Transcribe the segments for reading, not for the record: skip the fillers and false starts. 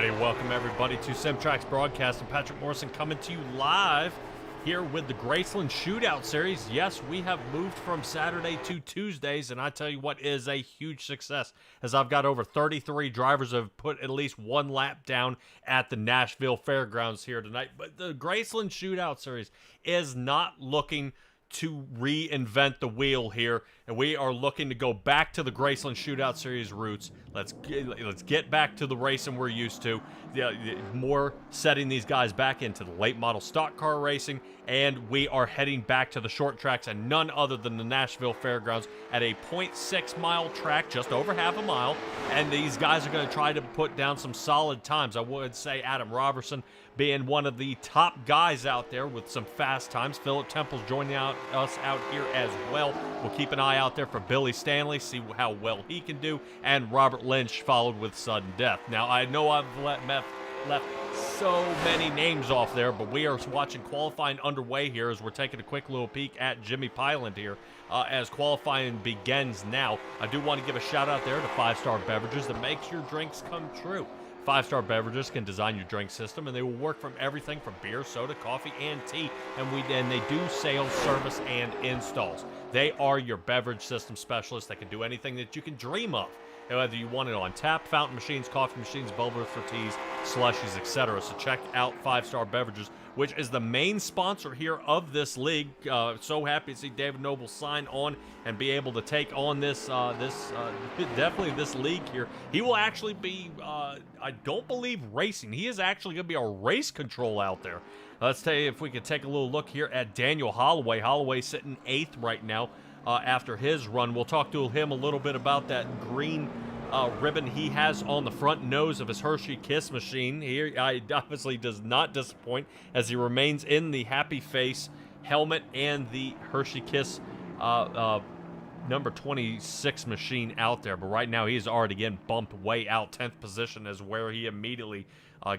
Alrighty, welcome everybody to Simtrax Broadcast. I'm Patrick Morrison coming to you live here with the gRaceland Shootout Series. Yes, we have moved from Saturday to Tuesdays, and I tell you what is a huge success, as I've got over 33 drivers who have put at least one lap down at the Nashville Fairgrounds here tonight. But the gRaceland Shootout Series is not looking to reinvent the wheel here, and we are looking to go back to the gRaceland Shootout Series roots. Let's get back to the racing we're used to. More setting these guys back into the late model stock car racing, and we are heading back to the short tracks, and none other than the Nashville Fairgrounds at a 0.6 mile track, just over half a mile, and these guys are going to try to put down some solid times. I would say Adam Robertson being one of the top guys out there with some fast times. Philip Temple's joining us out here as well. We'll keep an eye out there for Billy Stanley, see how well he can do, and Robert Lynch followed with sudden death. Now, I know I've left so many names off there, but we are watching qualifying underway here as we're taking a quick little peek at Jimmy Pyland here as qualifying begins now. I do want to give a shout out there to 5-Star Beverages that makes your drinks come true. 5-Star Beverages can design your drink system, and they will work from everything from beer, soda, coffee, and tea. And they do sales, service, and installs. They are your beverage system specialists that can do anything that you can dream of. Whether you want it on tap, fountain machines, coffee machines, bubblers for teas, slushies, etc. So check out 5-Star Beverages, which is the main sponsor here of this league. So happy to see David Noble sign on and be able to take on definitely this league here. He will actually be, I don't believe racing. He is actually going to be a race control out there. Let's tell you if we could take a little look here at Daniel Holloway. Holloway sitting 8th right now after his run. We'll talk to him a little bit about that green ribbon he has on the front nose of his Hershey Kiss machine. He obviously does not disappoint as he remains in the Happy Face helmet and the Hershey Kiss number 26 machine out there, but right now he is already getting bumped way out. 10th position is where he immediately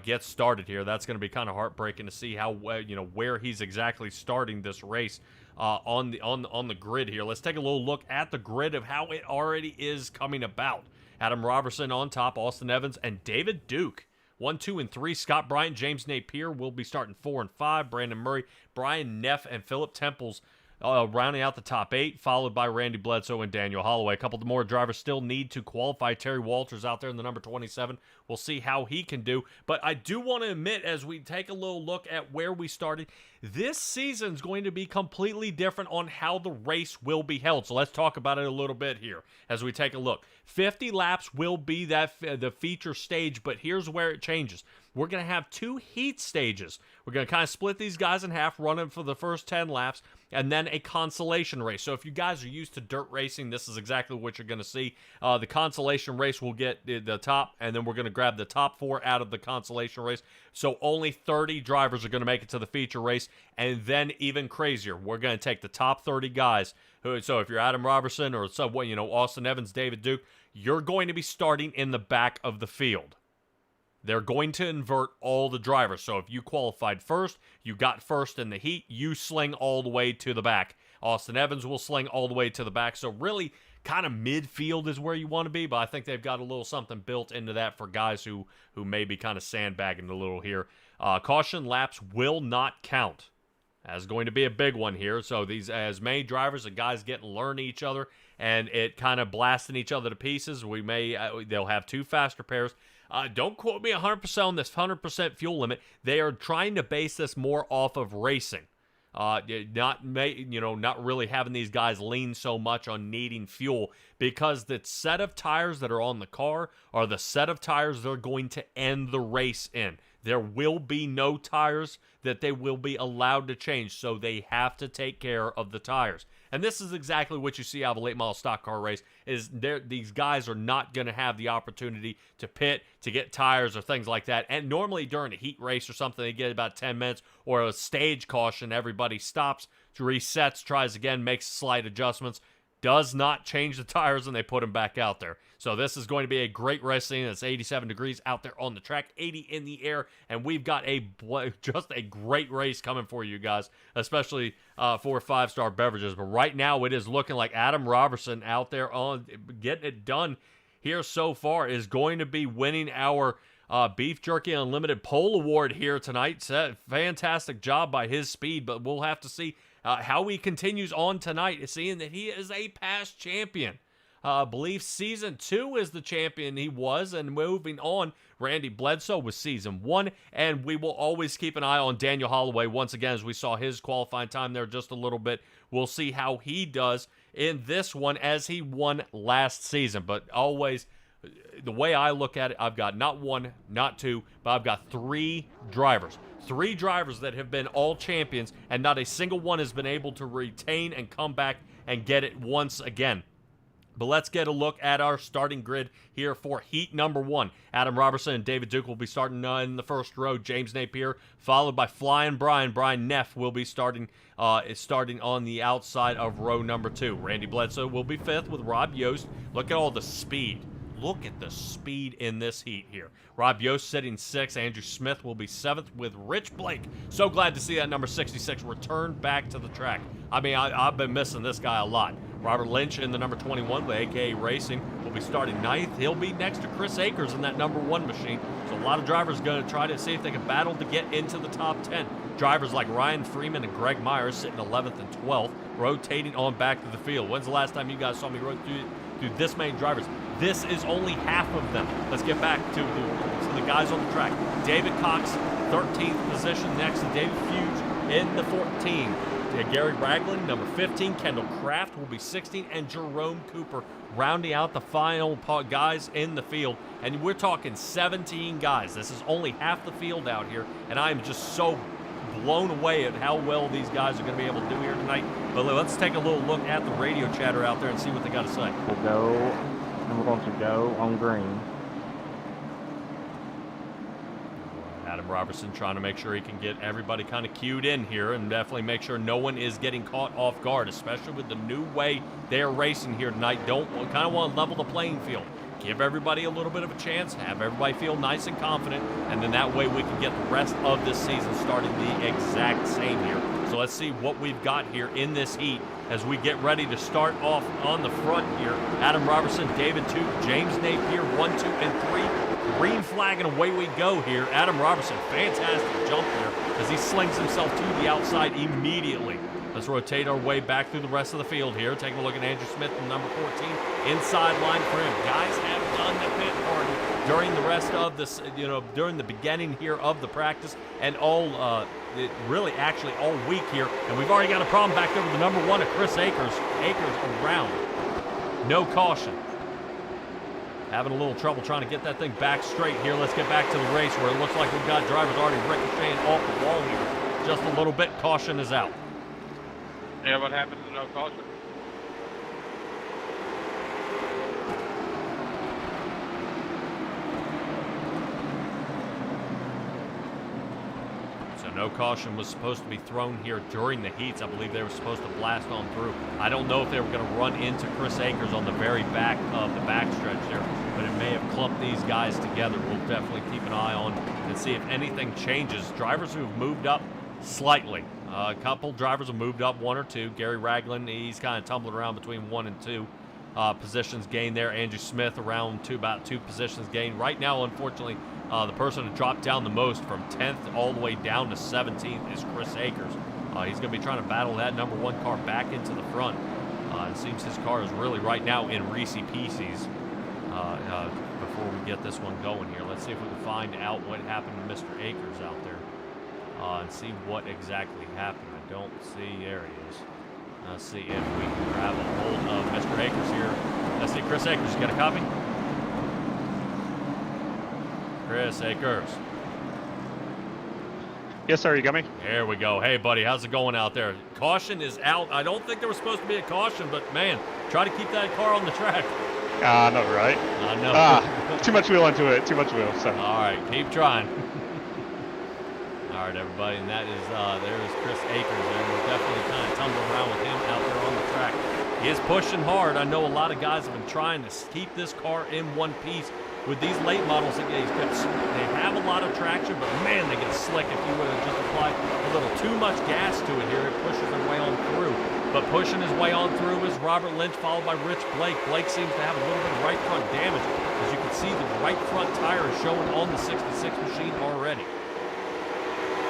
gets started here. That's going to be kind of heartbreaking to see how where he's exactly starting this race on the grid here. Let's take a little look at the grid of how it already is coming about. Adam Robertson on top, Austin Evans and David Duke. 1, 2, and 3. Scott Bryant, James Napier will be starting 4 and 5. Brandon Murray, Brian Neff, and Philip Temples rounding out the top 8, followed by Randy Bledsoe and Daniel Holloway. A couple more drivers still need to qualify. Terry Walters out there in the number 27. We'll see how he can do. But I do want to admit, as we take a little look at where we started, this season's going to be completely different on how the race will be held. So let's talk about it a little bit here as we take a look. 50 laps will be the feature stage, but here's where it changes. We're going to have 2 heat stages. We're going to kind of split these guys in half, running for the first 10 laps, and then a consolation race. So if you guys are used to dirt racing, this is exactly what you're going to see. The consolation race will get the top, and then we're going to grab the top 4 out of the consolation race. So only 30 drivers are going to make it to the feature race, and then even crazier, we're going to take the top 30 guys. So if you're Adam Robertson or Austin Evans, David Duke, you're going to be starting in the back of the field. They're going to invert all the drivers. So if you qualified first, you got first in the heat, you sling all the way to the back. Austin Evans will sling all the way to the back. So really, kind of midfield is where you want to be, but I think they've got a little something built into that for guys who may be kind of sandbagging a little here. Caution laps will not count. That's going to be a big one here. So these, as many drivers and guys get to learn each other, and it kind of blasting each other to pieces. They'll have 2 faster pairs. Don't quote me 100% on this 100% fuel limit. They are trying to base this more off of racing. Not really having these guys lean so much on needing fuel, because the set of tires that are on the car are the set of tires they're going to end the race in. There will be no tires that they will be allowed to change, so they have to take care of the tires. And this is exactly what you see out of a late model stock car race, is these guys are not going to have the opportunity to pit, to get tires or things like that. And normally during a heat race or something, they get about 10 minutes, or a stage caution, everybody stops, resets, tries again, makes slight adjustments, does not change the tires, and they put them back out there. So this is going to be a great race scene. It's 87 degrees out there on the track, 80 in the air, and we've got just a great race coming for you guys, especially for 5-star beverages. But right now, it is looking like Adam Robertson out there on getting it done here so far is going to be winning our Beef Jerky Unlimited Pole Award here tonight. Fantastic job by his speed, but we'll have to see how he continues on tonight, seeing that he is a past champion. I believe Season 2 is the champion he was, and moving on, Randy Bledsoe was Season 1, and we will always keep an eye on Daniel Holloway once again, as we saw his qualifying time there just a little bit. We'll see how he does in this one, as he won last season. But always, the way I look at it, I've got not 1, not 2, but I've got 3 drivers. 3 drivers that have been all champions, and not a single one has been able to retain and come back and get it once again. But let's get a look at our starting grid here for heat number 1. Adam Robertson and David Duke will be starting in the first row. James Napier, followed by Flying Brian. Brian Neff will be starting on the outside of row number 2. Randy Bledsoe will be 5th with Rob Yost. Look at all the speed. Look at the speed in this heat here. Rob Yost sitting 6th. Andrew Smith will be 7th with Rich Blake. So glad to see that number 66 return back to the track. I mean, I've been missing this guy a lot. Robert Lynch in the number 21 with AKA Racing will be starting 9th. He'll be next to Chris Akers in that number 1 machine. So a lot of drivers going to try to see if they can battle to get into the top 10. Drivers like Ryan Freeman and Greg Myers sitting 11th and 12th, rotating on back to the field. When's the last time you guys saw me rotate through this many drivers? This is only half of them. Let's get back to the guys on the track. David Cox, 13th position, next to David Fuge in the 14. Gary Ragland, number 15. Kendall Kraft will be 16. And Jerome Cooper rounding out the final guys in the field. And we're talking 17 guys. This is only half the field out here. And I am just so blown away at how well these guys are going to be able to do here tonight. But let's take a little look at the radio chatter out there and see what they got to say. We'll go, and we're going to go on green. Adam Robertson trying to make sure he can get everybody kind of cued in here and definitely make sure no one is getting caught off guard, especially with the new way they are racing here tonight. Kind of want to level the playing field. Give everybody a little bit of a chance, have everybody feel nice and confident, and then that way we can get the rest of this season starting the exact same here. So let's see what we've got here in this heat as we get ready to start off on the front here. Adam Robertson, David Duke, James Napier, 1, 2, and 3. Green flag and away we go here. Adam Robertson, fantastic jump there as he slings himself to the outside immediately. Let's rotate our way back through the rest of the field here. Taking a look at Andrew Smith, number 14, inside line for him. Guys have done the pit party during the rest of this, during the beginning here of the practice and really actually all week here. And we've already got a problem back there with the number 1 of Chris Akers. Akers around. No caution. Having a little trouble trying to get that thing back straight here. Let's get back to the race where it looks like we've got drivers already ricocheting off the wall here. Just a little bit. Caution is out. Yeah, what happens to no caution? So no caution was supposed to be thrown here during the heats. I believe they were supposed to blast on through. I don't know if they were going to run into Chris Akers on the very back of the backstretch there, but it may have clumped these guys together. We'll definitely keep an eye on and see if anything changes. Drivers who've moved up slightly. A couple drivers have moved up, 1 or 2. Gary Ragland, he's kind of tumbling around between 1 and 2 positions gained there. Andrew Smith around about 2 positions gained. Right now, unfortunately, the person who dropped down the most from 10th all the way down to 17th is Chris Akers. He's going to be trying to battle that number 1 car back into the front. It seems his car is really right now in Reese Pieces before we get this one going here. Let's see if we can find out what happened to Mr. Akers out there. And see what exactly happened. I don't see. There he is. Let's see if we can grab a hold of Mr. Akers here. Let's see, Chris Akers, you got a copy? Chris Akers. Yes, sir. You got me? There we go. Hey, buddy, how's it going out there? Caution is out. I don't think there was supposed to be a caution, but, man, try to keep that car on the track. I know, right? I know. Too much wheel into it. Too much wheel. So. All right, keep trying. All right, everybody, and that is there is Chris Akers, and we're definitely kind of tumbling around with him out there on the track. He is pushing hard. I know a lot of guys have been trying to keep this car in one piece. With these late models, they have a lot of traction, but man, they get slick if you would have just applied a little too much gas to it here. It pushes their way on through. But pushing his way on through is Robert Lynch, followed by Rich Blake. Blake seems to have a little bit of right front damage. As you can see, the right front tire is showing on the 66 machine already.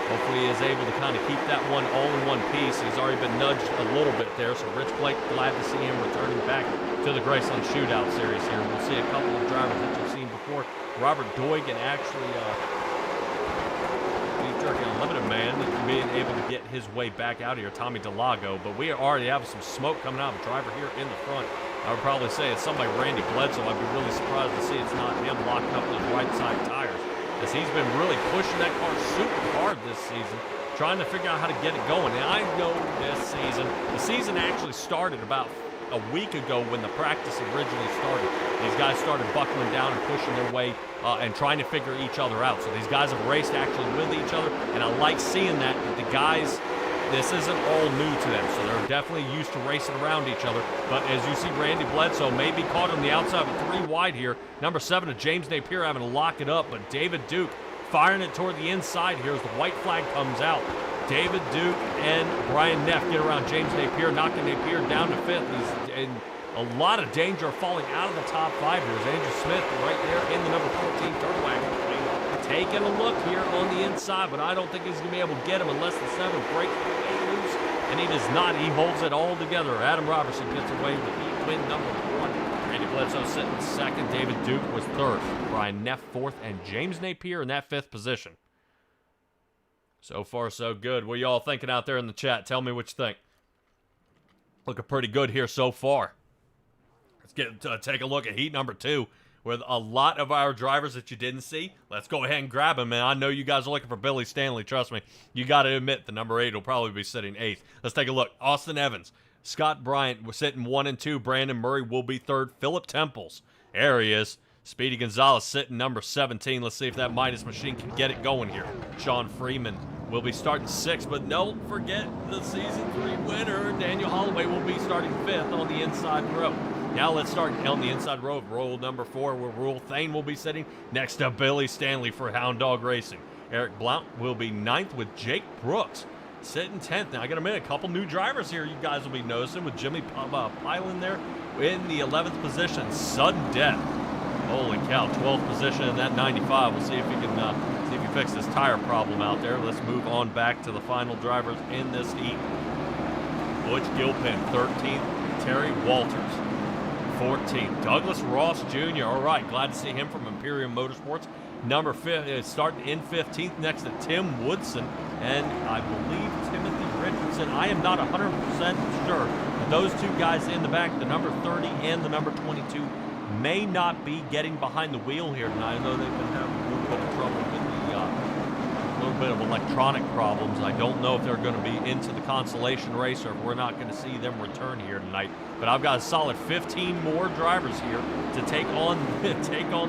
Hopefully he is able to kind of keep that one all in one piece. He's already been nudged a little bit there, so Rich Blake, glad to see him returning back to the GRaceland Shootout Series here. We'll see a couple of drivers that you've seen before. Robert Doig and actually Beef Jerky Unlimited Man being able to get his way back out of here, Tommy DeLago. But we already have some smoke coming out of a driver here in the front. I would probably say it's somebody Randy Bledsoe. I'd be really surprised to see it's not him locking up those right side tires, as he's been really pushing that car super hard this season, trying to figure out how to get it going. And I know the season actually started about a week ago when the practice originally started. These guys started buckling down and pushing their way and trying to figure each other out. So these guys have raced actually with each other, and I like seeing that the guys, this isn't all new to them, so they're definitely used to racing around each other. But as you see, Randy Bledsoe may be caught on the outside with 3 wide here. Number 7 of James Napier having to lock it up, but David Duke firing it toward the inside here as the white flag comes out. David Duke and Brian Neff get around James Napier, knocking Napier down to 5th. He's in a lot of danger of falling out of the top 5 here. As Andrew Smith right there in the number 14 turtle wagon. Taking a look here on the inside, but I don't think he's going to be able to get him unless the 7 breaks loose, and he does not. He holds it all together. Adam Robertson gets away with the win number 1. Randy Bledsoe sitting 2nd. David Duke was 3rd. Brian Neff 4th, and James Napier in that 5th position. So far, so good. What y'all thinking out there in the chat? Tell me what you think. Looking pretty good here so far. Let's take a look at heat number 2. With a lot of our drivers that you didn't see. Let's go ahead and grab them, man. I know you guys are looking for Billy Stanley. Trust me. You got to admit the number 8 will probably be sitting 8th. Let's take a look. Austin Evans. Scott Bryant was sitting 1 and 2. Brandon Murray will be 3rd. Philip Temples. There he is. Speedy Gonzalez sitting number 17. Let's see if that Midas machine can get it going here. Sean Freeman will be starting 6th, but don't forget the Season 3 winner. Daniel Holloway will be starting 5th on the inside row. Now let's start on the inside row of row number 4, where Rule Thane will be sitting next to Billy Stanley for Hound Dog Racing. Eric Blount will be 9th with Jake Brooks sitting 10th. Now, I got to admit, a couple new drivers here you guys will be noticing with Jimmy Pylan there in the 11th position. Sudden death. Holy cow, 12th position in that 95. We'll see if he can see if he fixes this tire problem out there. Let's move on back to the final drivers in this heat. Butch Gilpin, 13th. Terry Walters, 14th. Douglas Ross Jr. All right, glad to see him from Imperium Motorsports. Number 5, starting in 15th next to Tim Woodson and I believe Timothy Richardson. I am not 100% sure, but those two guys in the back, the number 30 and the number 22, may not be getting behind the wheel here tonight. I know they've been having a little bit of trouble with a little bit of electronic problems. I don't know if they're going to be into the consolation race or if we're not going to see them return here tonight. But I've got a solid 15 more drivers here to take on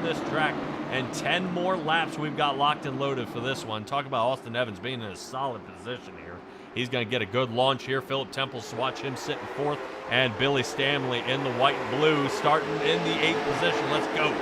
this track. And 10 more laps we've got locked and loaded for this one. Talk about Austin Evans being in a solid position here. He's going to get a good launch here. Philip Temples, watch him sitting 4th. And Billy Stanley in the white and blue starting in the 8th position. Let's go.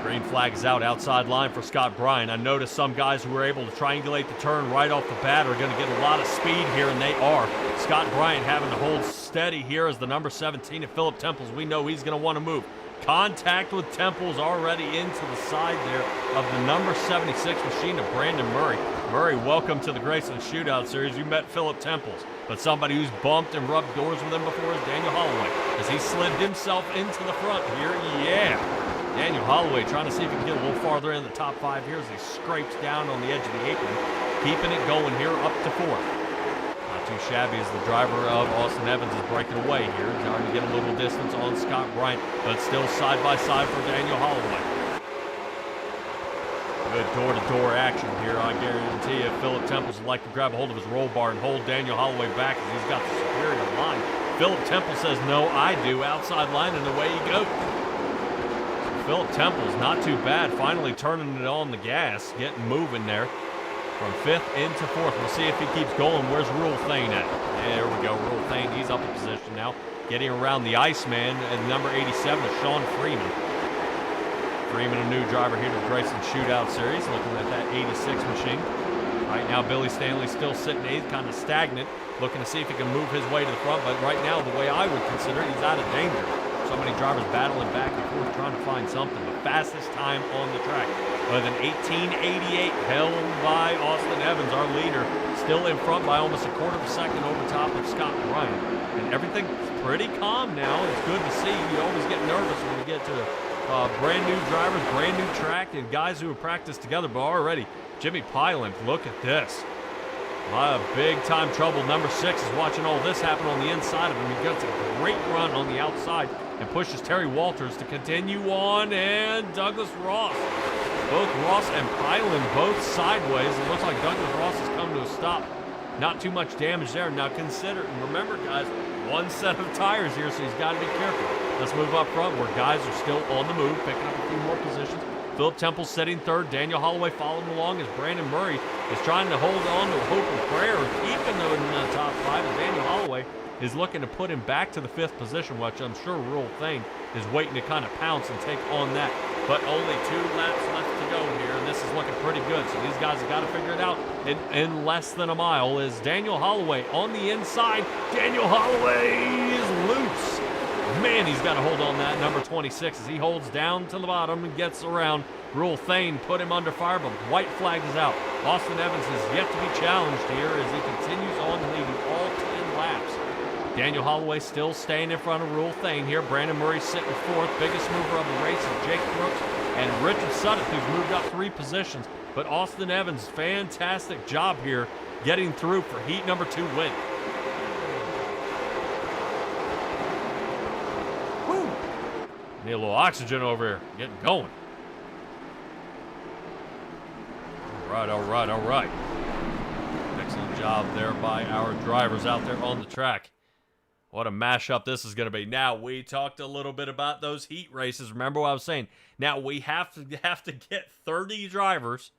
Green flag is out, outside line for Scott Bryan. I noticed some guys who were able to triangulate the turn right off the bat are going to get a lot of speed here, and they are. Scott Bryan having to hold steady here as the number 17 of Philip Temples. We know he's going to want to move. Contact with Temples already into the side there of the number 76 machine of Brandon Murray. Murray, welcome to the GRaceland Shootout Series. You met Philip Temples, but somebody who's bumped and rubbed doors with him before is Daniel Holloway, as he slid himself into the front here. Yeah, Daniel Holloway trying to see if he can get a little farther in the top 5 here as he scrapes down on the edge of the apron, keeping it going here up to 4th. Too shabby as the driver of Austin Evans is breaking away here. Trying to get a little distance on Scott Bryant, but still side by side for Daniel Holloway. Good door-to-door action here. I guarantee you Philip Temples would like to grab a hold of his roll bar and hold Daniel Holloway back as he's got the superior line. Philip Temple says, no, I do. Outside line, and away he goes. Philip Temple's not too bad. Finally turning it on the gas, getting moving there. From 5th into 4th. We'll see if he keeps going. Where's Rule Thane at? There we go. Rule Thane, he's up in position now. Getting around the Iceman, and number 87 is Sean Freeman. Freeman, a new driver here to the GRaceland Shootout Series. Looking at that 86 machine. Right now, Billy Stanley still sitting 8th, kind of stagnant. Looking to see if he can move his way to the front. But right now, the way I would consider it, he's out of danger. So many drivers battling back and forth, trying to find something. The fastest time on the track with an 18:88 held by Austin Evans, our leader, still in front by almost a quarter of a second over top of Scott Bryan. And everything's pretty calm now. It's good to see. You always get nervous when you get to brand new drivers, brand new track, and guys who have practiced together. But already, Jimmy Pylan, look at this. A lot of big-time trouble. Number 6 is watching all this happen on the inside of him. He gets a great run on the outside and pushes Terry Walters to continue on, and Douglas Ross. Both Ross and Pylan both sideways. It looks like Douglas Ross has come to a stop. Not too much damage there. Now consider, and remember guys, one set of tires here, so he's got to be careful. Let's move up front where guys are still on the move, picking up a few more positions. Philip Temple sitting 3rd. Daniel Holloway following along as Brandon Murray is trying to hold on to hope and prayer of keeping them in the top 5. And Daniel Holloway is looking to put him back to the 5th position, which I'm sure Rule Thane is waiting to kind of pounce and take on that. But only 2 laps left to go here, and this is looking pretty good. So these guys have got to figure it out in less than a mile. Is Daniel Holloway on the inside. Daniel Holloway is loose. Man, he's got to hold on that number 26 as he holds down to the bottom and gets around. Rule Thane put him under fire, but white flag is out. Austin Evans has yet to be challenged here as he continues on leading all 10 laps. Daniel Holloway still staying in front of Rule Thane here. Brandon Murray sitting 4th. Biggest mover of the race is Jake Brooks and Richard Sutton, who's moved up 3 positions. But Austin Evans, fantastic job here getting through for heat number 2 win. Woo! Need a little oxygen over here. Getting going. All right. Excellent job there by our drivers out there on the track. What a mashup this is going to be. Now, we talked a little bit about those heat races. Remember what I was saying? Now, we have to get 30 drivers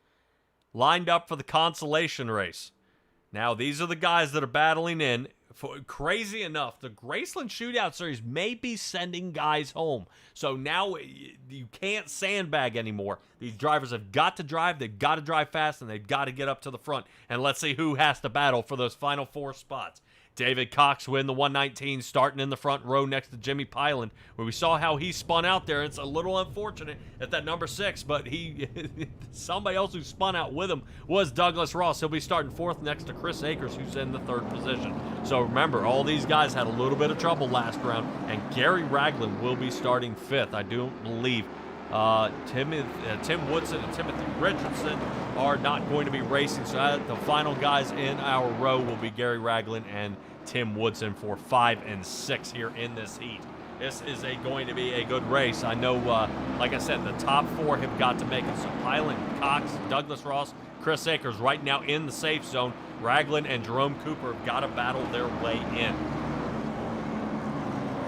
lined up for the consolation race. Now, these are the guys that are battling in. Crazy enough, the gRaceland Shootout Series may be sending guys home. So now you can't sandbag anymore. These drivers have got to drive. They've got to drive fast, and they've got to get up to the front. And let's see who has to battle for those final 4 spots. David Cox win the 119, starting in the front row next to Jimmy Pyland, where we saw how he spun out there. It's a little unfortunate at that number 6, but somebody else who spun out with him was Douglas Ross. He'll be starting 4th next to Chris Akers, who's in the 3rd position. So remember, all these guys had a little bit of trouble last round, and Gary Ragland will be starting 5th. I do believe Tim Woodson and Timothy Richardson are not going to be racing, so the final guys in our row will be Gary Ragland and Tim Woodson for 5 and 6 here in this heat. This is going to be a good race. I know, like I said, the top 4 have got to make it. So Pyland, Cox, Douglas Ross, Chris Akers right now in the safe zone. Ragland and Jerome Cooper have got to battle their way in.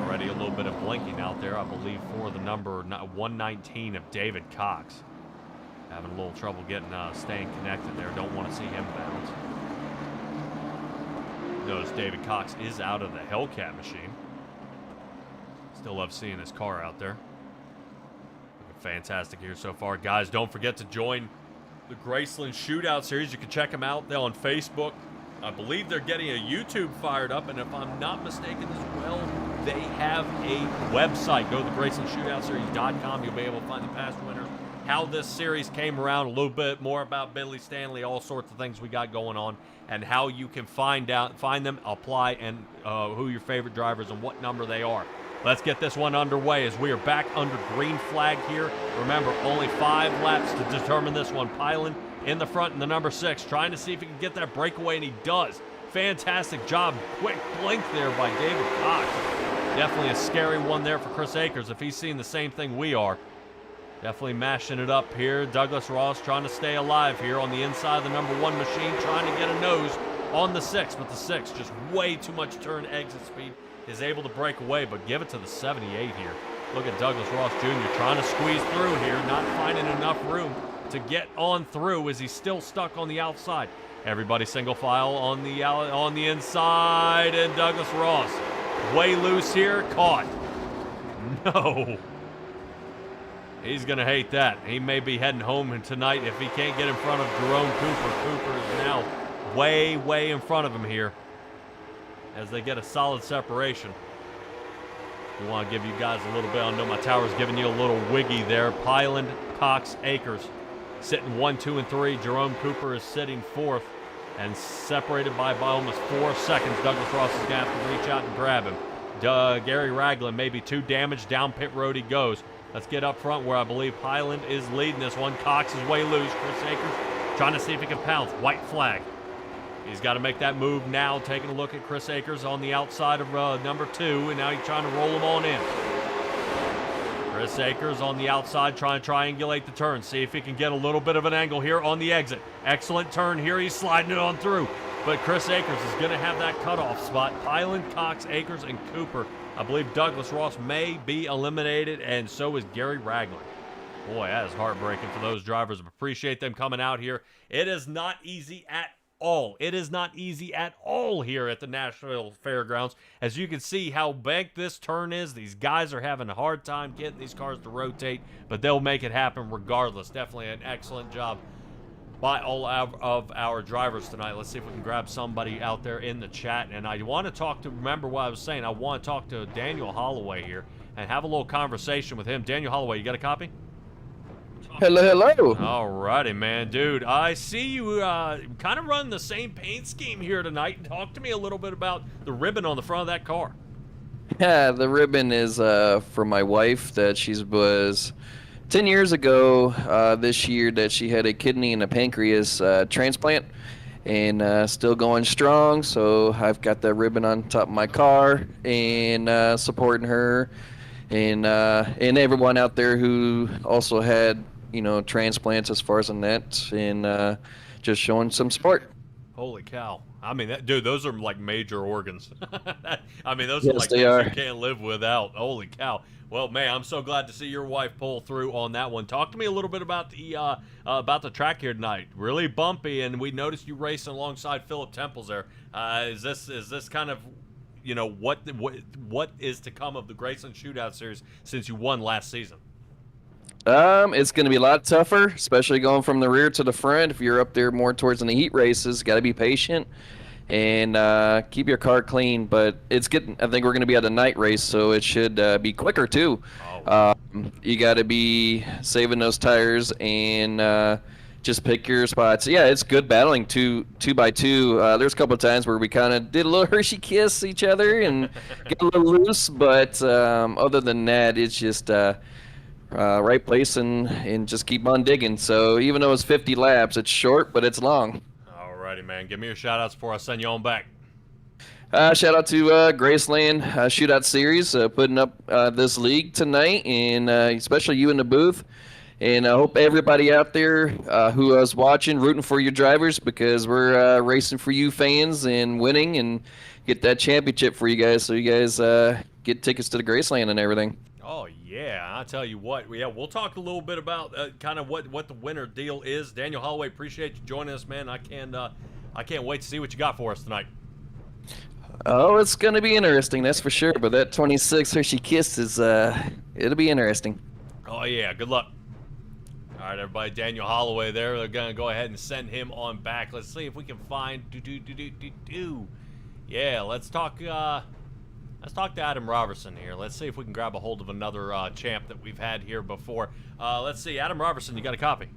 Already a little bit of blinking out there, I believe, for the number 119 of David Cox. Having a little trouble staying connected there. Don't want to see him bounce. Notice David Cox is out of the Hellcat machine. Still love seeing his car out there. Looking fantastic here so far. Guys, don't forget to join the gRaceland Shootout Series. You can check them out. They're on Facebook. I believe they're getting a YouTube fired up, and if I'm not mistaken as well, they have a website. Go to gRacelandShootoutSeries.com. You'll be able to find the past winners, how this series came around, a little bit more about Billy Stanley, all sorts of things we got going on, and how you can find them, apply, and who your favorite drivers and what number they are. Let's get this one underway as we are back under green flag here. Remember, only 5 laps to determine this one. Pyland in the front in the number 6, trying to see if he can get that breakaway, and he does. Fantastic job. Quick blink there by David Cox. Definitely a scary one there for Chris Akers if he's seeing the same thing we are. Definitely mashing it up here. Douglas Ross trying to stay alive here on the inside of the number 1 machine, trying to get a nose on the 6, but the 6 just way too much turn exit speed. Is able to break away, but give it to the 78 here. Look at Douglas Ross Jr. trying to squeeze through here, not finding enough room to get on through as he's still stuck on the outside. Everybody single file on the inside, and Douglas Ross way loose here, caught. No. He's going to hate that. He may be heading home tonight if he can't get in front of Jerome Cooper. Cooper is now way in front of him here as they get a solid separation. We want to give you guys a little bit. I know my tower's giving you a little wiggy there. Pyland, Cox, Akers sitting 1, 2, and 3. Jerome Cooper is sitting 4th and separated by almost 4 seconds. Douglas Ross is going to have to reach out and grab him. Gary Ragland may be too damaged. Down pit road he goes. Let's get up front where I believe Pyland is leading this one. Cox is way loose. Chris Akers trying to see if he can pounce. White flag. He's got to make that move now, taking a look at Chris Akers on the outside of number 2, and now he's trying to roll him on in. Chris Akers on the outside trying to triangulate the turn, see if he can get a little bit of an angle here on the exit. Excellent turn here, he's sliding it on through, but Chris Akers is going to have that cutoff spot. Pyland, Cox, Akers, and Cooper. I believe Douglas Ross may be eliminated, and so is Gary Ragland. Boy, that is heartbreaking for those drivers. Appreciate them coming out here. It is not easy at all. It is not easy at all here at the Nashville Fairgrounds. As you can see how banked this turn is, these guys are having a hard time getting these cars to rotate, but they'll make it happen regardless. Definitely an excellent job by all of our drivers tonight. Let's see if we can grab somebody out there in the chat. And I want to talk to, remember what I was saying, I want to talk to Daniel Holloway here and have a little conversation with him. Daniel Holloway, you got a copy? Hello. All righty, man. Dude, I see you kind of run the same paint scheme here tonight. Talk to me a little bit about the ribbon on the front of that car. Yeah, the ribbon is for my wife that she was 10 years ago this year that she had a kidney and a pancreas transplant and still going strong. So I've got the ribbon on top of my car and supporting her and everyone out there who also had, you know, transplants as far as the net and just showing some support. Holy cow. I mean, dude, those are like major organs. I mean, those are Yes, like they things are. you can't live without. Holy cow. Well, man, I'm so glad to see your wife pull through on that one. Talk to me a little bit about the track here tonight. Really bumpy, and we noticed you racing alongside Philip Temples there. Is this kind of, what is to come of the GRaceland Shootout Series since you won last season? It's going to be a lot tougher, especially going from the rear to the front. If you're up there more towards in the heat races, got to be patient and keep your car clean. But it's getting. I think we're going to be at a night race, so it should be quicker too. Oh. You got to be saving those tires and just pick your spots. Yeah, it's good battling two by two. There's a couple of times where we kind of did a little Hershey kiss each other and get a little loose, but other than that, it's just. Right place and just keep on digging. So even though it's 50 laps, it's short, but it's long. Alrighty, man. Give me your shout-outs before I send you on back. Shout out to GRaceLand Shootout Series putting up this league tonight, and especially you in the booth. And I hope everybody out there who is watching, rooting for your drivers, because we're racing for you fans and winning and get that championship for you guys, so you guys get tickets to the GRaceLand and everything. Oh, yeah. I tell you what. Yeah, we'll talk a little bit about kind of what the winner deal is. Daniel Holloway, appreciate you joining us, man. I can't wait to see what you got for us tonight. Oh, it's going to be interesting, that's for sure. But that 26 Hershey Kiss is, it'll be interesting. Oh, yeah. Good luck. All right, everybody. Daniel Holloway there. They're going to go ahead and send him on back. Let's see if we can find... Yeah, let's talk to Adam Robertson here. Let's see if we can grab a hold of another champ that we've had here before. Let's see. Adam Robertson, you got a copy?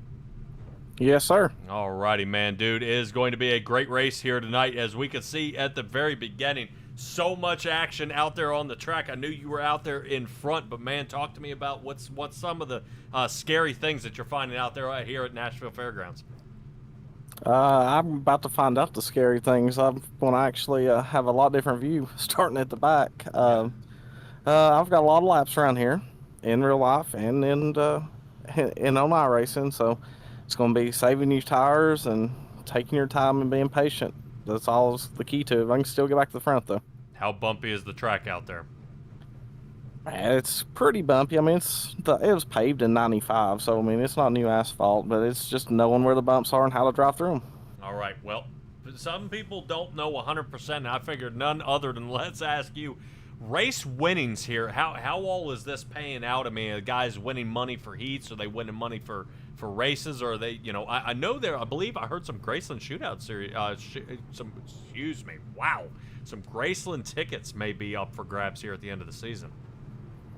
Yes, sir. Alrighty, man. Dude, it is going to be a great race here tonight. As we could see at the very beginning, so much action out there on the track. I knew you were out there in front, but, man, talk to me about what's some of the scary things that you're finding out there right here at Nashville Fairgrounds. I'm about to find out the scary things. I'm going to actually have a lot different view starting at the back. I've got a lot of laps around here in real life and in on iRacing, so it's going to be saving you tires and taking your time and being patient. That's all the key to it. I can still get back to the front, though. How bumpy is the track out there? It's pretty bumpy. I mean, it was paved in '95, so I mean, it's not new asphalt, but it's just knowing where the bumps are and how to drive through them. All right. Well, some people don't know 100%. And I figured none other than let's ask you. Race winnings here. How all is this paying out? I mean, are guys winning money for heats? Are they winning money for races? Or are they? I know there. I believe I heard some GRaceland Shootout Series. Some GRaceland tickets may be up for grabs here at the end of the season.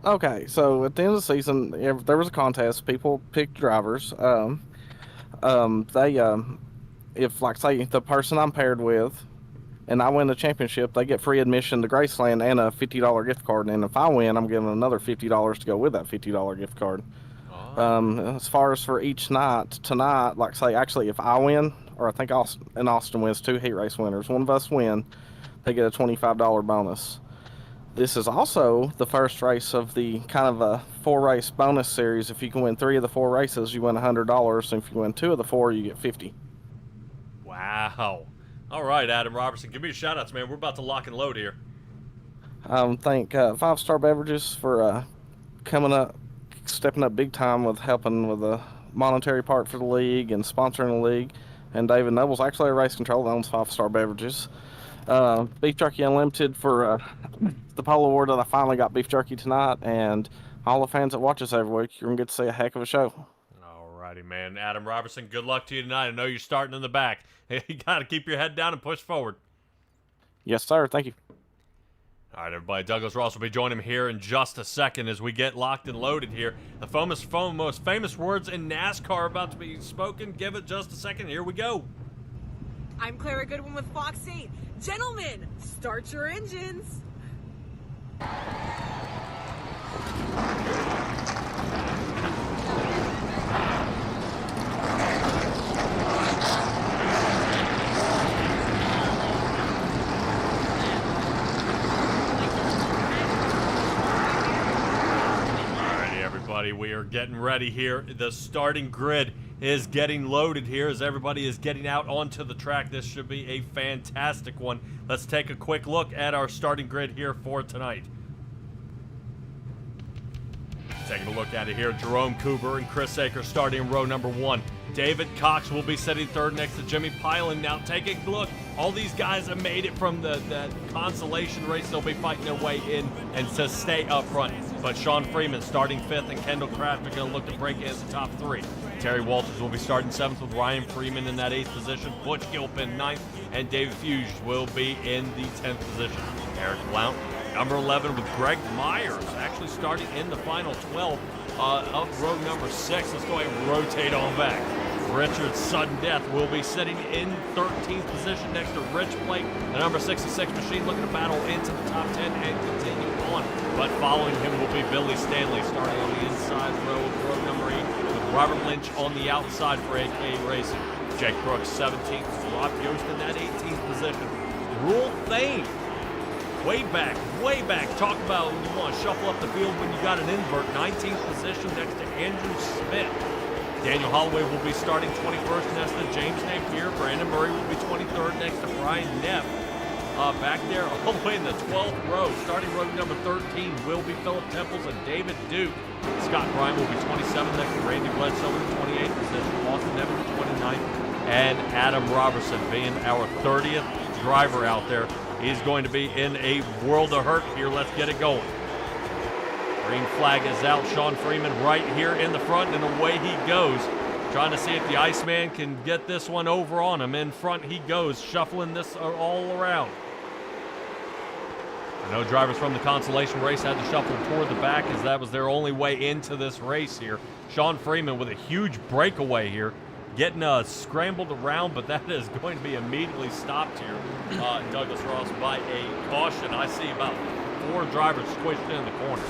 Okay, so at the end of the season, there was a contest. People picked drivers. If, like, say, the person I'm paired with, and I win the championship, they get free admission to GRaceLand and a $50 gift card. And if I win, I'm giving another $50 to go with that $50 gift card. Oh. As far as for each night, tonight, like, say, actually, if I win, or I think Austin wins, 2 heat race winners, one of us win, they get a $25 bonus. This is also the first race of the kind of a 4-race bonus series. If you can win 3 of the 4 races, you win $100. And if you win 2 of the 4, you get $50. Wow. All right, Adam Robertson, give me your shout-outs, man. We're about to lock and load here. Thank 5-Star Beverages for coming up, stepping up big time with helping with the monetary part for the league and sponsoring the league. And David Noble's actually a race control that owns 5-Star Beverages. Beef Jerky Unlimited for the Polo Award that I finally got beef jerky tonight, and all the fans that watch us every week, you're going to get to see a heck of a show. Alrighty, man. Adam Robertson, good luck to you tonight. I know you're starting in the back. You got to keep your head down and push forward. Yes, sir. Thank you. All right, everybody. Douglas Ross will be joining him here in just a second as we get locked and loaded here. The most famous words in NASCAR are about to be spoken. Give it just a second. Here we go. I'm Clara Goodwin with Fox 8. Gentlemen, start your engines. Alrighty, everybody, we are getting ready here. The starting grid is getting loaded here as everybody is getting out onto the track. This should be a fantastic one. Let's take a quick look at our starting grid here for tonight. Taking a look at it here, Jerome Cooper and Chris Akers starting in row number 1. David Cox will be sitting third next to Jimmy Pilen. Now take a look. All these guys have made it from the consolation race. They'll be fighting their way in and to stay up front. But Sean Freeman starting 5th and Kendall Kraft are going to look to break in the top 3. Terry Walters will be starting 7th with Ryan Freeman in that 8th position. Butch Gilpin 9th, and David Fuge will be in the 10th position. Eric Blount, number 11 with Greg Myers, actually starting in the final 12 of row number 6. Let's go ahead and rotate on back. Richard Sudden Death will be sitting in 13th position next to Rich Blake, the number 66 machine, looking to battle into the top 10 and continue on. But following him will be Billy Stanley, starting on the inside row of row number 8, with Robert Lynch on the outside for AK Racing. Jake Brooks, 17th, Rob Yost in that 18th position. Rule Thane, way back. Talk about when you want to shuffle up the field when you got an invert. 19th position next to Andrew Smith. Daniel Holloway will be starting 21st next to James Napier. Brandon Murray will be 23rd next to Brian Neff. Back there all the way in the 12th row, starting row number 13, will be Philip Temples and David Duke. Scott Bryan will be 27th next to Randy Bledsoe in the 28th position. Austin Evans 29th. And Adam Robertson being our 30th driver out there. He's going to be in a world of hurt here. Let's get it going. Green flag is out. Sean Freeman right here in the front, and away he goes. Trying to see if the Iceman can get this one over on him. In front he goes, shuffling this all around. I know drivers from the consolation race had to shuffle toward the back as that was their only way into this race here. Sean Freeman with a huge breakaway here, getting scrambled around, but that is going to be immediately stopped here. Douglas Ross by a caution. I see about 4 drivers squished in the corner.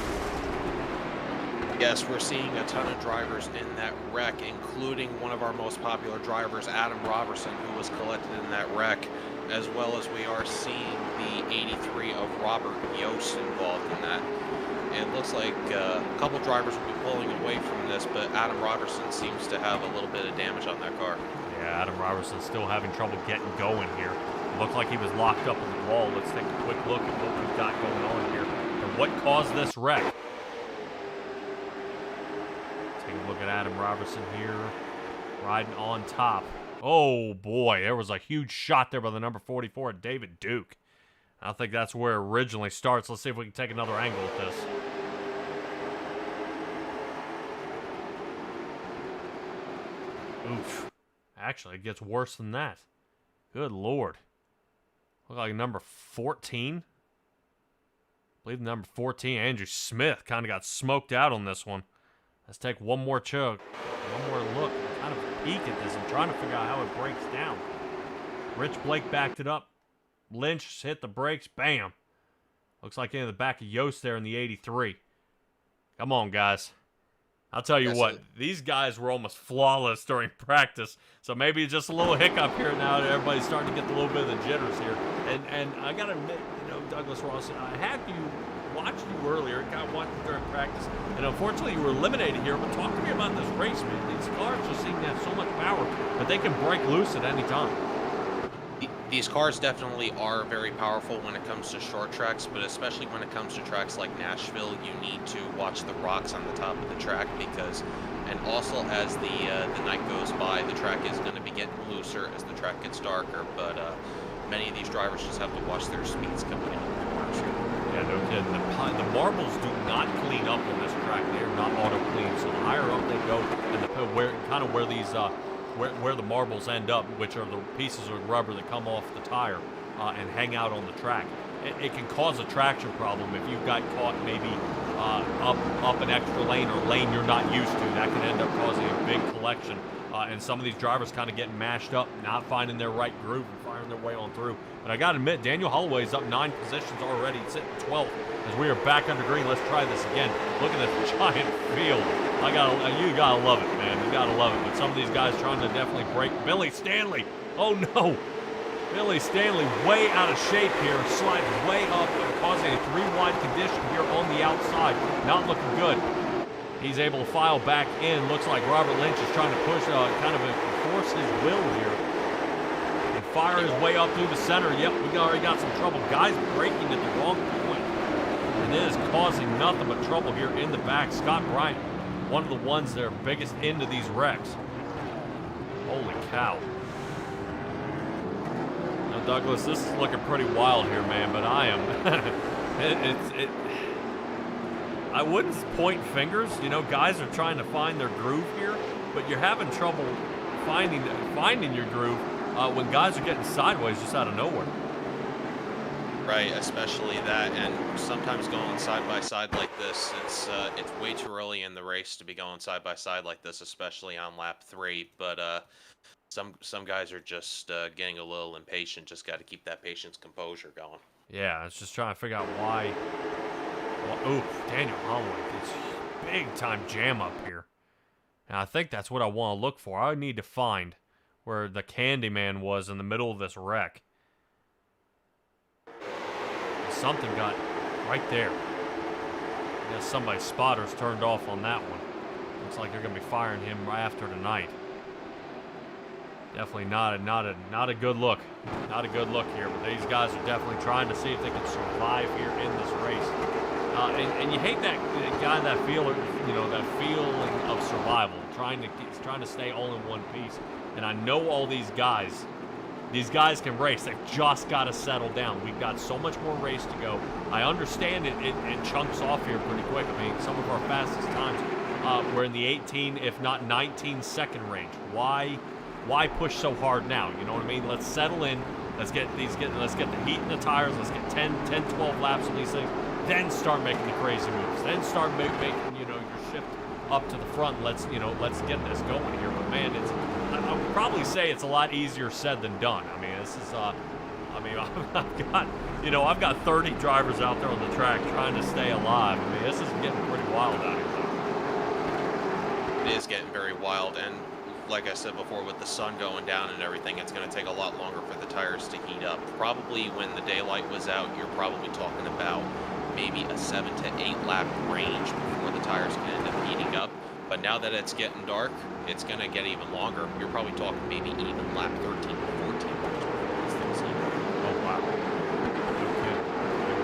Yes, we're seeing a ton of drivers in that wreck, including one of our most popular drivers, Adam Robertson, who was collected in that wreck, as well as we are seeing the 83 of Robert Yost involved in that. And it looks like a couple drivers will be pulling away from this, but Adam Robertson seems to have a little bit of damage on that car. Yeah, Adam Robertson still having trouble getting going here. Looked like he was locked up in the wall. Let's take a quick look at what we've got going on here and what caused this wreck. Take a look at Adam Robertson here, riding on top. Oh boy, there was a huge shot there by the number 44 at David Duke. I think that's where it originally starts. Let's see if we can take another angle at this. Oof. Actually, it gets worse than that. Good Lord. Look like number 14. I believe number 14, Andrew Smith, kind of got smoked out on this one. Let's take one more chug, one more look, kind of peek at this. I'm trying to figure out how it breaks down. Rich Blake backed it up. Lynch hit the brakes. Bam. Looks like into the back of Yost there in the 83. Come on, guys. I'll tell you what, these guys were almost flawless during practice. So maybe just a little hiccup here now that everybody's starting to get a little bit of the jitters here. And I got to admit, Douglas Ross, I had you watched you earlier, got watched you during practice, and unfortunately you were eliminated here. But talk to me about this race, man. These cars just seem to have so much power, but they can break loose at any time. These cars definitely are very powerful when it comes to short tracks, but especially when it comes to tracks like Nashville, you need to watch the rocks on the top of the track because, and also as the night goes by, the track is going to be getting looser as the track gets darker, but many of these drivers just have to watch their speeds coming in the corners here. Yeah, no kidding. The marbles do not clean up on this track. They are not auto clean, so the higher up they go, and where these where the marbles end up, which are the pieces of rubber that come off the tire and hang out on the track. It can cause a traction problem if you've got caught maybe up an extra lane or lane you're not used to. That can end up causing a big collection. And some of these drivers kind of getting mashed up, not finding their right groove and firing their way on through. But I got to admit, Daniel Holloway's up 9 positions already, sitting 12th as we are back under green. Let's try this again. Look at this giant field. You gotta love it, man. You gotta love it. But some of these guys trying to definitely break. Billy Stanley. Oh no. Billy Stanley way out of shape here, sliding way up and causing a 3-wide condition here on the outside. Not looking good. He's able to file back in. Looks like Robert Lynch is trying to push, kind of enforce his will here. And fire his way up through the center. Yep, we already got some trouble. Guys braking at the wrong point. And it is causing nothing but trouble here in the back. Scott Bryant, one of the ones that are biggest into these wrecks. Holy cow. Now, Douglas, this is looking pretty wild here, man, but I am... I wouldn't point fingers. You know, guys are trying to find their groove here, but you're having trouble finding your groove when guys are getting sideways just out of nowhere. Right, especially that, and sometimes going side by side like this, it's way too early in the race to be going side by side like this, especially on lap 3. But some guys are just getting a little impatient. Just got to keep that patience, composure going. Yeah, I was just trying to figure out why. Well, ooh, Daniel Holloway, it's big time jam up here, and I think that's what I want to look for. I need to find where the Candyman was in the middle of this wreck. Something got right there. I guess somebody's spotter's turned off on that one. Looks like they're gonna be firing him right after tonight. Definitely not a good look. Not a good look here, but these guys are definitely trying to see if they can survive here in this race. And you hate that guy, that feeling of survival, trying to stay all in one piece. And I know all these guys can race. They've just got to settle down. We've got so much more race to go. I understand it chunks off here pretty quick. I mean, some of our fastest times were in the 18, if not 19 second range. Why push so hard now? You know what I mean? Let's settle in. Let's get the heat in the tires. Let's get 10, 12 laps on these things. Then start making the crazy moves. Then start making your shift up to the front. Let's get this going here. But man, I would probably say it's a lot easier said than done. I mean, this is I've got 30 drivers out there on the track trying to stay alive. I mean, this is getting pretty wild out here. It is getting very wild, and like I said before, with the sun going down and everything, it's going to take a lot longer for the tires to heat up. Probably when the daylight was out, you're probably talking about maybe a 7 to 8 lap range before the tires can end up heating up. But now that it's getting dark, it's going to get even longer. You're probably talking maybe even lap 13 to 14 before these things heat up. Oh, wow. Okay.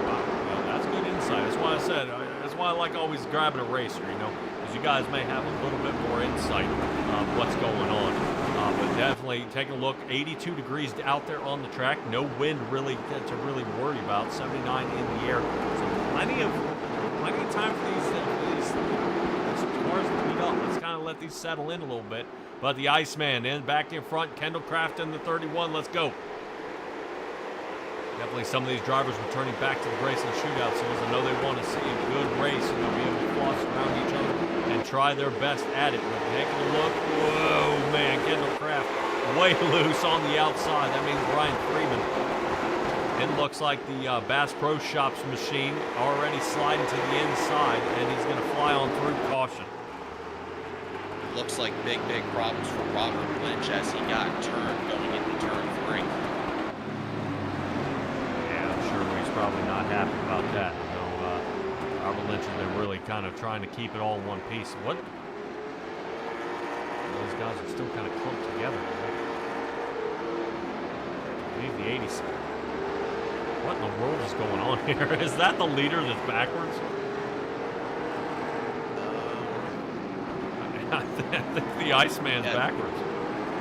Wow. Well, that's good insight. That's why I said, that's why I like always grabbing a racer, because you guys may have a little bit more insight of what's going on. But definitely taking a look, 82 degrees out there on the track. No wind really to really worry about. 79 in the air. So plenty of time for these cars to heat up. Let's kind of let these settle in a little bit. But the Iceman back in front. Kendall Craft in the 31. Let's go. Definitely some of these drivers returning back to the gRaceland Shootout Series. I know they want to see a good race and they'll be able to floss around each other and try their best at it. But taking a look, whoa, man, Kendall Craft way loose on the outside. That means Brian Freeman. It looks like the Bass Pro Shops machine already sliding to the inside, and he's going to fly on through caution. Looks like big problems for Robert Lynch as he got turned going into turn 3. Probably not happy about that. Robert Lynch has been really kind of trying to keep it all in one piece. What? Those guys are still kind of clumped together. Leave the 80s. What in the world is going on here? Is that the leader that's backwards? I think the Iceman's backwards.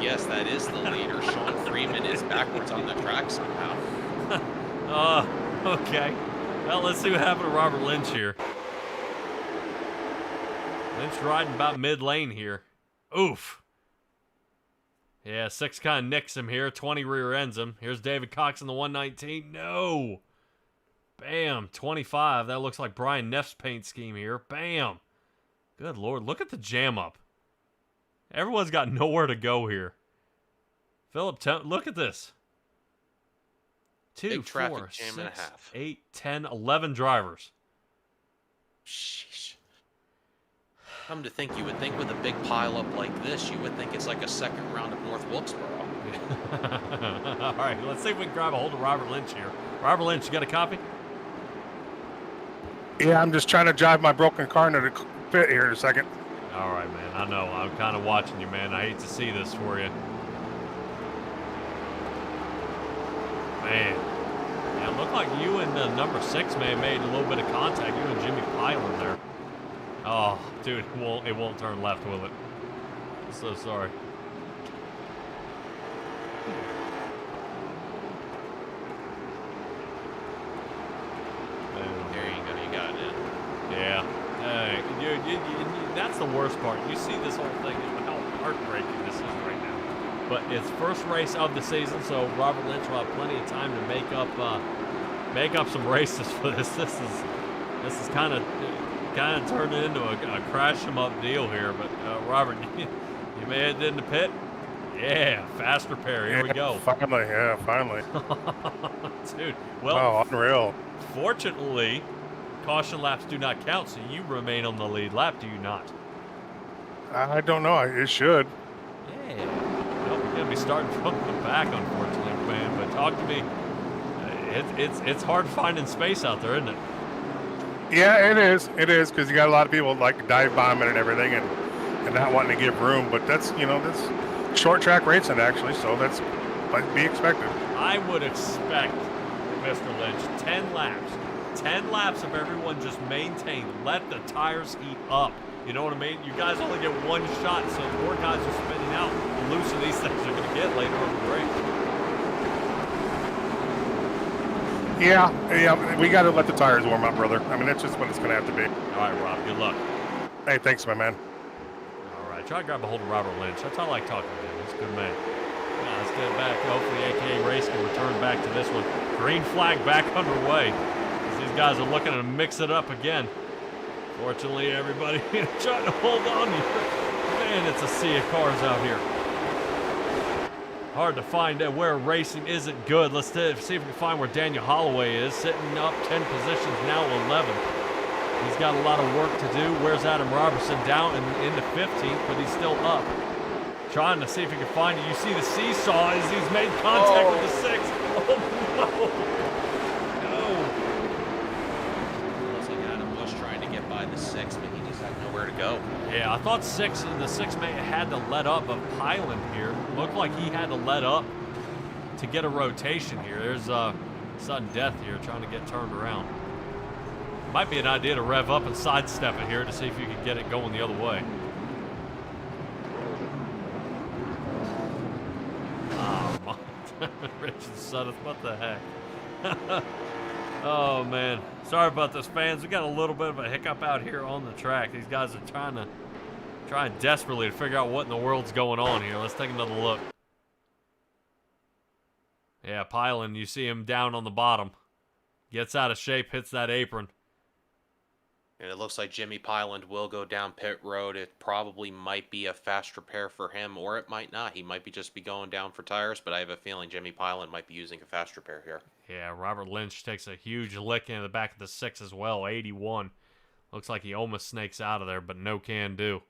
Yes, that is the leader. Sean Freeman is backwards on the track somehow. Okay. Well, let's see what happened to Robert Lynch here. Lynch riding about mid-lane here. Oof. Yeah, 6 kind of nicks him here. 20 rear ends him. Here's David Cox in the 119. No. Bam. 25. That looks like Brian Neff's paint scheme here. Bam. Good Lord. Look at the jam up. Everyone's got nowhere to go here. Philip, look at this. 2, 4, 6, 8, 10, 11 drivers. Sheesh. Come to think, you would think with a big pile up like this, you would think it's like a second round of North Wilkesboro. All right, let's see if we can grab a hold of Robert Lynch here. Robert Lynch, you got a copy? Yeah, I'm just trying to drive my broken car into the fit here in a second. All right, man. I know. I'm kind of watching you, man. I hate to see this for you. Man. Yeah, it looked like you and number 6 man made a little bit of contact. You and Jimmy Pyland there. Oh, dude, it won't turn left, will it? I'm so sorry. There you go. You got it. Yeah. Dude, that's the worst part. You see this whole thing, how heartbreaking this is right now. But it's first race of the season, so Robert Lynch will have plenty of time to make up some races for this. This is kind of turning into a crash 'em up deal here. But Robert, you made it in the pit. Yeah, fast repair. Here we go. Finally. Dude, well, wow, unreal. Fortunately, caution laps do not count, so you remain on the lead lap, do you not? I don't know. It should. Yeah. Well, we're going to be starting from the back, unfortunately, man. But talk to me. It's hard finding space out there, isn't it? Yeah, it is. It is, because you got a lot of people like dive bombing and everything and not wanting to give room. But that's short track racing, actually, so that's like be expected. I would expect, Mr. Lynch, 10 laps. 10 laps of everyone just maintain. Let the tires heat up. You know what I mean? You guys only get one shot, so the more guys are spinning out, the looser these things are going to get later on in the race. Yeah, we got to let the tires warm up, brother. I mean, that's just what it's going to have to be. All right, Rob, good luck. Hey, thanks, my man. All right, try to grab a hold of Robert Lynch. That's how I like talking to him. He's a good man. Yeah, let's get it back. Hopefully, AKA Race can return back to this one. Green flag back underway. These guys are looking to mix it up again. Fortunately, everybody trying to hold on. Man, it's a sea of cars out here. Hard to find where racing isn't good. Let's see if we can find where Daniel Holloway is. Sitting up 10 positions, now 11. He's got a lot of work to do. Where's Adam Robertson? Down in the 15th, but he's still up. Trying to see if he can find it. You see the seesaw as he's made contact with the 6. Oh, no. By the 6, but he just had nowhere to go. Yeah, I thought the 6 man had to let up, but Pyland here looked like he had to let up to get a rotation here. There's sudden death here trying to get turned around. Might be an idea to rev up and sidestep it here to see if you can get it going the other way. Oh, my. Richard Sutton, what the heck? Oh, man. Sorry about this, fans. We got a little bit of a hiccup out here on the track. These guys are trying desperately to figure out what in the world's going on here. Let's take another look. Yeah, Pyland, you see him down on the bottom. Gets out of shape, hits that apron. And it looks like Jimmy Pyland will go down pit road. It probably might be a fast repair for him, or it might not. He might just be going down for tires, but I have a feeling Jimmy Pyland might be using a fast repair here. Yeah, Robert Lynch takes a huge lick into the back of the 6 as well, 81. Looks like he almost snakes out of there, but no can do.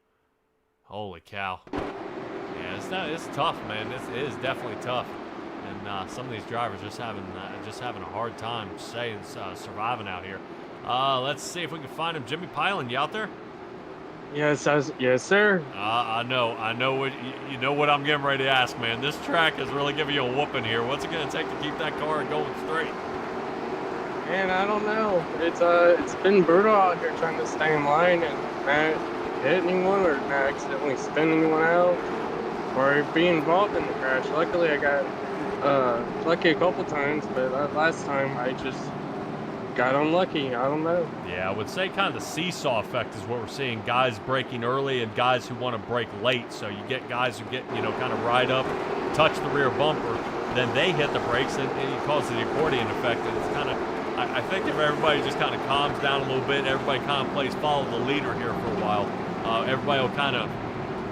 Holy cow. Yeah, it's tough, man. It is definitely tough. And some of these drivers just having a hard time surviving out here. Let's see if we can find him. Jimmy Pyland, you out there? Yes, sir. I know what you know what I'm getting ready to ask, man. This track is really giving you a whooping here. What's it going to take to keep that car going straight? Man, I don't know. It's been brutal out here trying to stay in line and not hit anyone or not accidentally spin anyone out or be involved in the crash. Luckily, I got lucky a couple times, but last time I just got unlucky. I don't know. Yeah, I would say kind of the seesaw effect is what we're seeing. Guys breaking early and guys who want to break late. So you get guys who get, kind of ride up, touch the rear bumper, then they hit the brakes and it causes the accordion effect. And it's kind of, I think if everybody just kind of calms down a little bit, everybody kind of plays follow the leader here for a while, everybody will kind of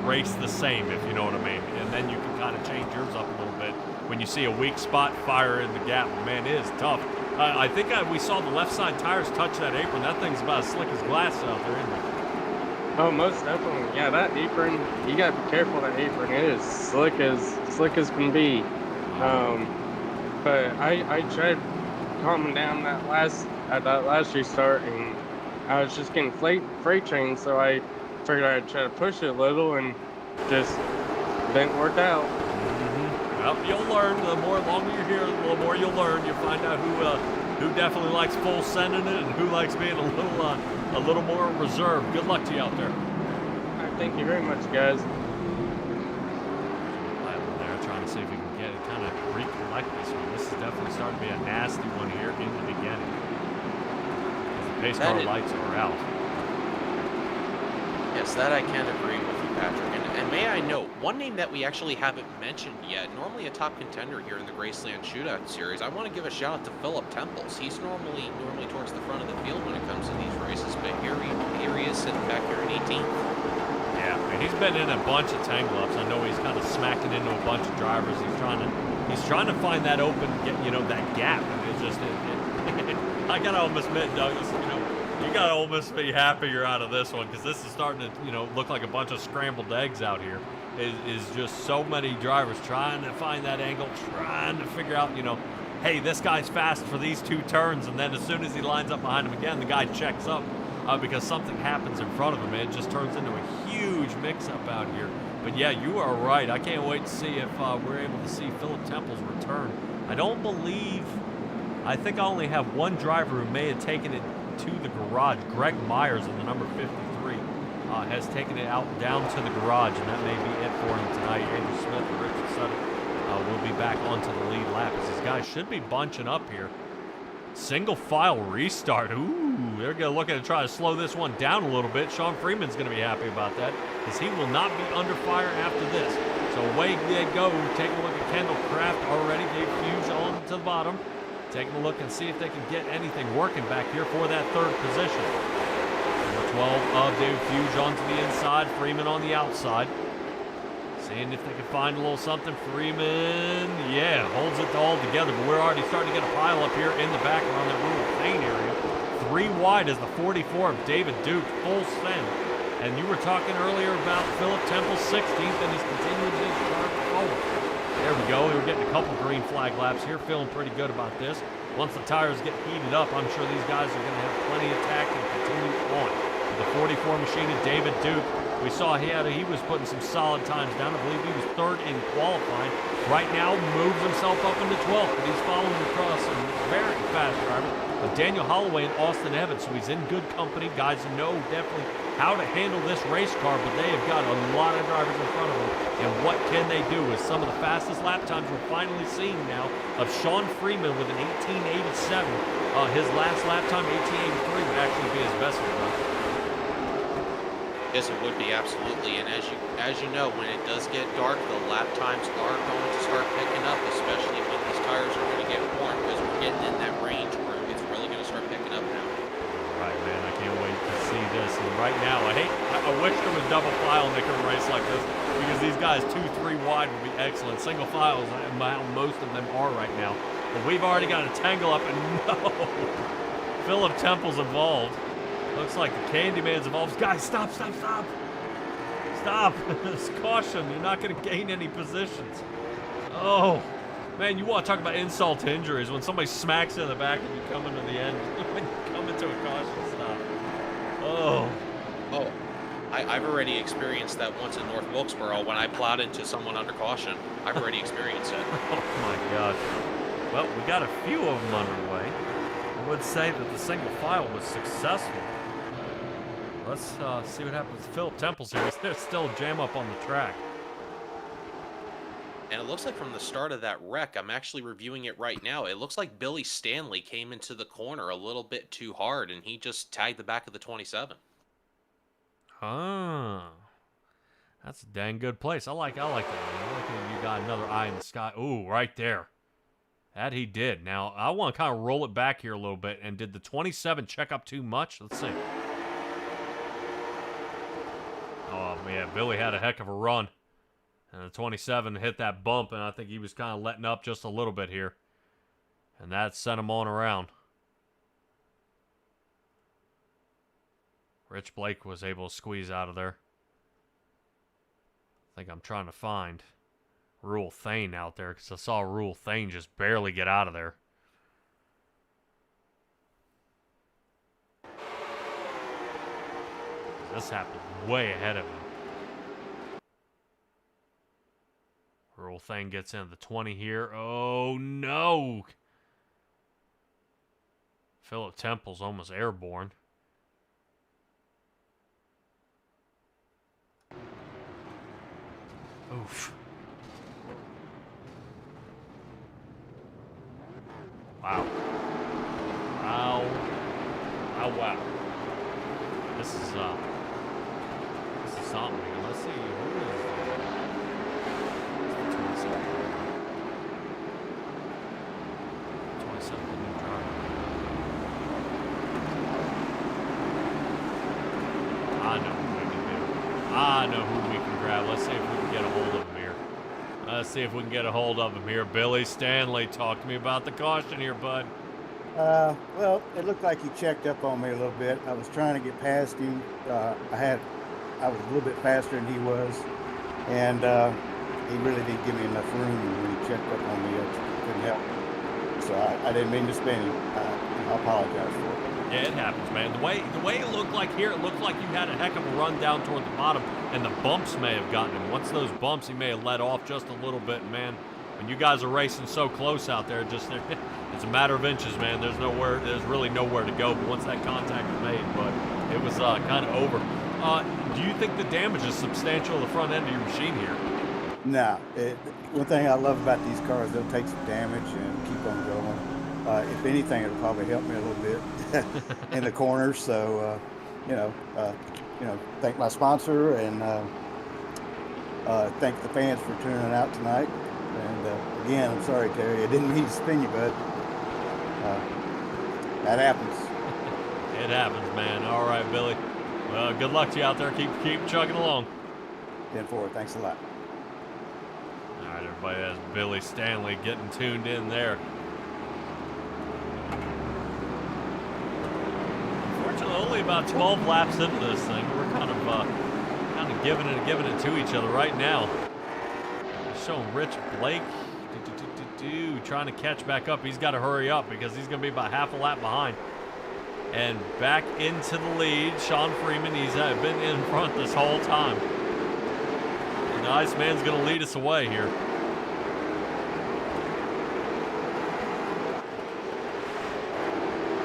race the same, if you know what I mean. And then you can kind of change yours up a little bit. When you see a weak spot, fire in the gap. Man, it is tough. I think we saw the left side tires touch that apron. That thing's about as slick as glass out there, isn't it? Oh, most definitely. Yeah, that apron, you got to be careful of that apron. It is slick as can be. But I tried calming down at that last restart, and I was just getting freight trained, so I figured I'd try to push it a little, and just didn't work out. Well, you'll learn. The longer you're here, the more you'll learn. You'll find out who definitely likes full sending it and who likes being a little more reserved. Good luck to you out there. All right, thank you very much, guys. There, trying to see if we can get it, kind of recollect this one. This is definitely starting to be a nasty one here in the beginning. The pace car lights are out. Yes, that I can agree with you, Patrick. And may I note, one name that we actually haven't mentioned yet, normally a top contender here in the GRaceland Shootout Series, I want to give a shout out to Philip Temples. He's normally towards the front of the field when it comes to these races, but here he is sitting back here in 18th. Yeah, I mean, he's been in a bunch of tangle-ups. I know he's kind of smacking into a bunch of drivers. He's trying to find that open, that gap. I mean, it's just, I gotta almost admit, Douglas, you gotta almost be happy you're out of this one, because this is starting to, look like a bunch of scrambled eggs out here. Is just so many drivers trying to find that angle, trying to figure out, hey, this guy's fast for these 2 turns, and then as soon as he lines up behind him again, the guy checks up because something happens in front of him, and it just turns into a huge mix-up out here. But yeah, you are right. I can't wait to see if we're able to see Philip Temple's return. I think I only have one driver who may have taken it to the garage. Greg Myers in the number 53 has taken it out down to the garage, and that may be it for him tonight. Andrew Smith and Richard Sutter will be back onto the lead lap as these guys should be bunching up here. Single file restart. Ooh, they're going to look at it, try to slow this one down a little bit. Sean Freeman's going to be happy about that because he will not be under fire after this. So away they go. Taking a look at Kendall Kraft already. Dave Hughes on to the bottom. Taking a look and see if they can get anything working back here for that 3rd position. Number 12 of Dave Hughes onto the inside. Freeman on the outside. Seeing if they can find a little something. Freeman, yeah, holds it all together. But we're already starting to get a pile up here in the back around that Rule Thane area. 3 wide is the 44 of David Duke, full send. And you were talking earlier about Philip Temple's 16th, and he's continuing to sharp forward. There we go. We're getting a couple green flag laps here. Feeling pretty good about this. Once the tires get heated up, I'm sure these guys are going to have plenty of tack and continue on. With the 44 machine of David Duke, we saw he was putting some solid times down. I believe he was 3rd in qualifying. Right now, moves himself up into 12th, but he's following across some very fast drivers. But Daniel Holloway and Austin Evans, so he's in good company. Guys who know definitely how to handle this race car, but they have got a lot of drivers in front of them. And what can they do with some of the fastest lap times we're finally seeing now of Sean Freeman with an 1887. His last lap time, 1883, would actually be his best one. Yes, it would be, absolutely. And as you know, when it does get dark, the lap times are going to start picking up, especially when these tires are going to get warm, because we're getting in that range where it's really going to start picking up now. Right, man. I can't wait to see this. And right now, I wish there was double file and they could race like this, because these guys 2-3 wide would be excellent. Single files, how most of them are right now. But we've already got a tangle up, and no, Philip Temple's involved. Looks like the Candyman's involved. Guys, stop. Stop. It's caution. You're not going to gain any positions. Oh, man, you want to talk about insult to injuries when somebody smacks you in the back and you come into the end. When you come into a caution stop. Oh, I've already experienced that once in North Wilkesboro when I plowed into someone under caution. I've already experienced it. Oh, my God. Well, we got a few of them underway. I would say that the single file was successful. Let's see what happens to Philip Temples here. There's still a jam up on the track. And it looks like from the start of that wreck, I'm actually reviewing it right now, it looks like Billy Stanley came into the corner a little bit too hard, and he just tagged the back of the 27. That's a dang good place. I like that. I like that you got another eye in the sky. Ooh, right there. That he did. Now, I want to kind of roll it back here a little bit. And did the 27 check up too much? Let's see. Oh, man, Billy had a heck of a run. And the 27 hit that bump, and I think he was kind of letting up just a little bit here. And that sent him on around. Rich Blake was able to squeeze out of there. I think I'm trying to find Rule Thane out there, because I saw Rule Thane just barely get out of there. this happened way ahead of him. Earl Thane gets into the 20 here. Oh, no. Philip Temple's almost airborne. Oof. Wow. Wow. Oh, wow. This is something. Let's see. Who is 27 the new driver. I know who we can do. I know who we can grab. Let's see if we can get a hold of him here. Let's see if we can get a hold of him here. Billy Stanley, talk to me about the caution here, bud. Well, it looked like he checked up on me a little bit. I was trying to get past him. I was a little bit faster than he was, and he really didn't give me enough room when he checked up on me. I couldn't help it. So I didn't mean to spin him. I apologize for it. Yeah, it happens, man. The way it looked like here, it looked like you had a heck of a run down toward the bottom, and the bumps may have gotten him. Once those bumps, he may have let off just a little bit, man. When you guys are racing so close out there, just it's a matter of inches, man. There's really nowhere to go. But once that contact was made, but it was kind of over. Do you think the damage is substantial at the front end of your machine here? No. One thing I love about these cars, they'll take some damage and keep on going. If anything, it'll probably help me a little bit in the corners. So, thank my sponsor and thank the fans for tuning out tonight. And again, I'm sorry, Terry. I didn't mean to spin you, bud. That happens. It happens, man. All right, Billy. Well, good luck to you out there. Keep chugging along. 10-4. Thanks a lot. All right, everybody. That's Billy Stanley getting tuned in there. Unfortunately, only about 12 laps into this thing. We're kind of giving it to each other right now. Showing Rich Blake trying to catch back up. He's got to hurry up because he's going to be about half a lap behind. And back into the lead, Sean Freeman. He's been in front this whole time. And the Iceman's going to lead us away here. The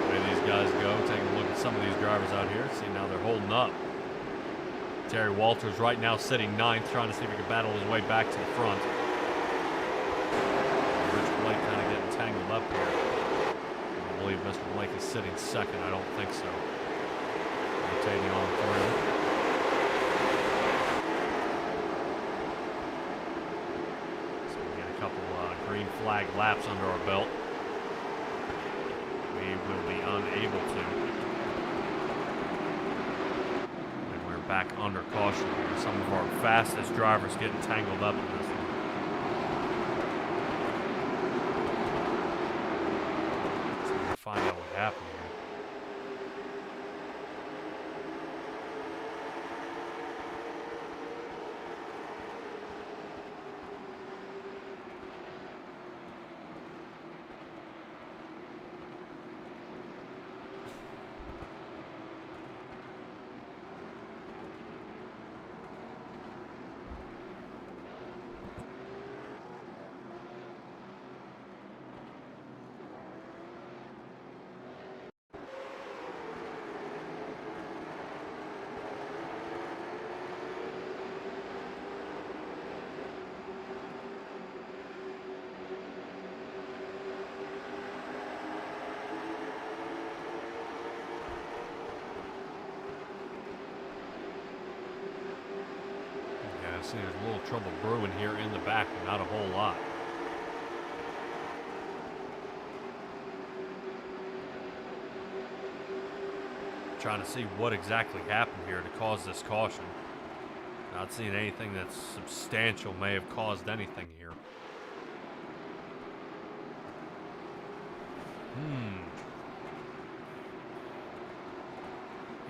way these guys go, taking a look at some of these drivers out here. See, now they're holding up. Terry Walters right now sitting ninth, trying to see if he can battle his way back to the front. Rich Blake kind of getting tangled up here. I believe Mr. Blake is sitting second. I don't think so. Rotating on through. So we get a couple green flag laps under our belt. We will be unable to. Back under caution here. Some of our fastest drivers getting tangled up in this one. So we'll find out what happened here. There's a little trouble brewing here in the back, but not a whole lot. Trying to see what exactly happened here to cause this caution. Not seeing anything that's substantial may have caused anything here.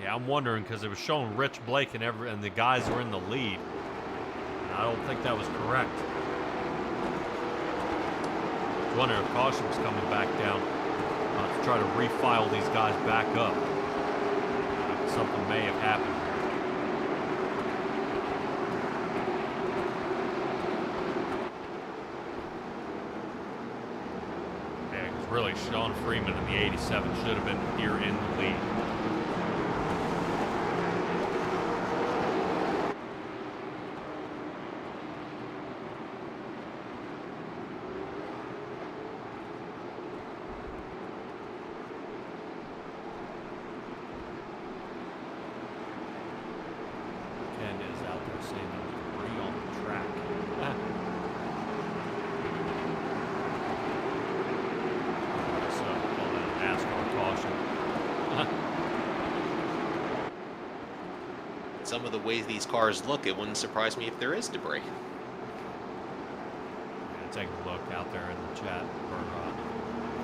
Yeah, I'm wondering because it was showing Rich Blake and the guys were in the lead. I don't think that was correct. I was wondering if caution was coming back down to try to refile these guys back up. Something may have happened here. like Sean Freeman in the 87 should have been here in the lead. Ken is out there saying there's debris on the track. So, call that a NASCAR caution. Some of the ways these cars look, it wouldn't surprise me if there is debris. Yeah, take a look out there in the chat for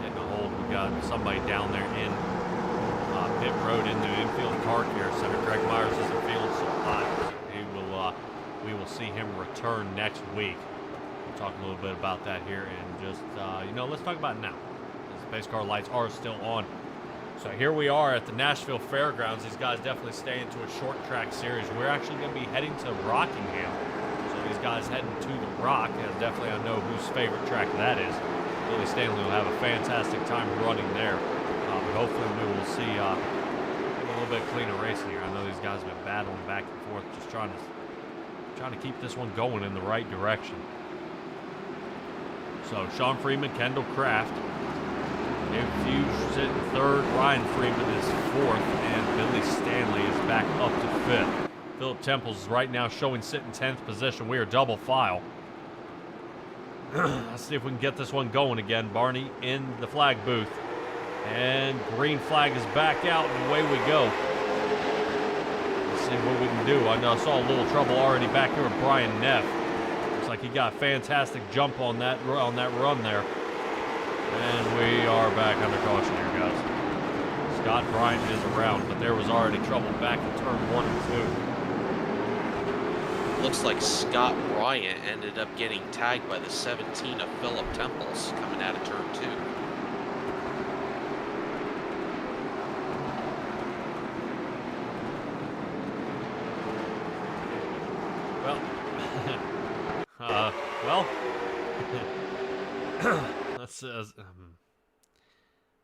getting a hold. We got somebody down there in pit road in the infield car care center. Greg Myers isn't feeling so hot. We will see him return next week. We'll talk a little bit about that here and just, let's talk about it now. The space car lights are still on. So here we are at the Nashville Fairgrounds. These guys definitely stay into a short track series. We're actually going to be heading to Rockingham. So these guys heading to the Rock. And definitely I know whose favorite track that is. Billy Stanley will have a fantastic time running there. But hopefully we will see a little bit cleaner racing here. I know these guys have been battling back and forth, just trying to keep this one going in the right direction. So Sean Freeman, Kendall Kraft, Dave Fuge sitting third, Ryan Freeman is fourth, and Billy Stanley is back up to fifth. Philip Temples is right now showing sitting 10th position. We are double file. Let's see if we can get this one going again. Barney in the flag booth. And green flag is back out, and away we go. Let's see what we can do. I know I saw a little trouble already back here with Brian Neff. Looks like he got a fantastic jump on that run there. And we are back under caution here, guys. Scott Bryant is around, but there was already trouble back in turn 1 and 2. Looks like Scott Bryant ended up getting tagged by the 17 of Philip Temples coming out of turn 2.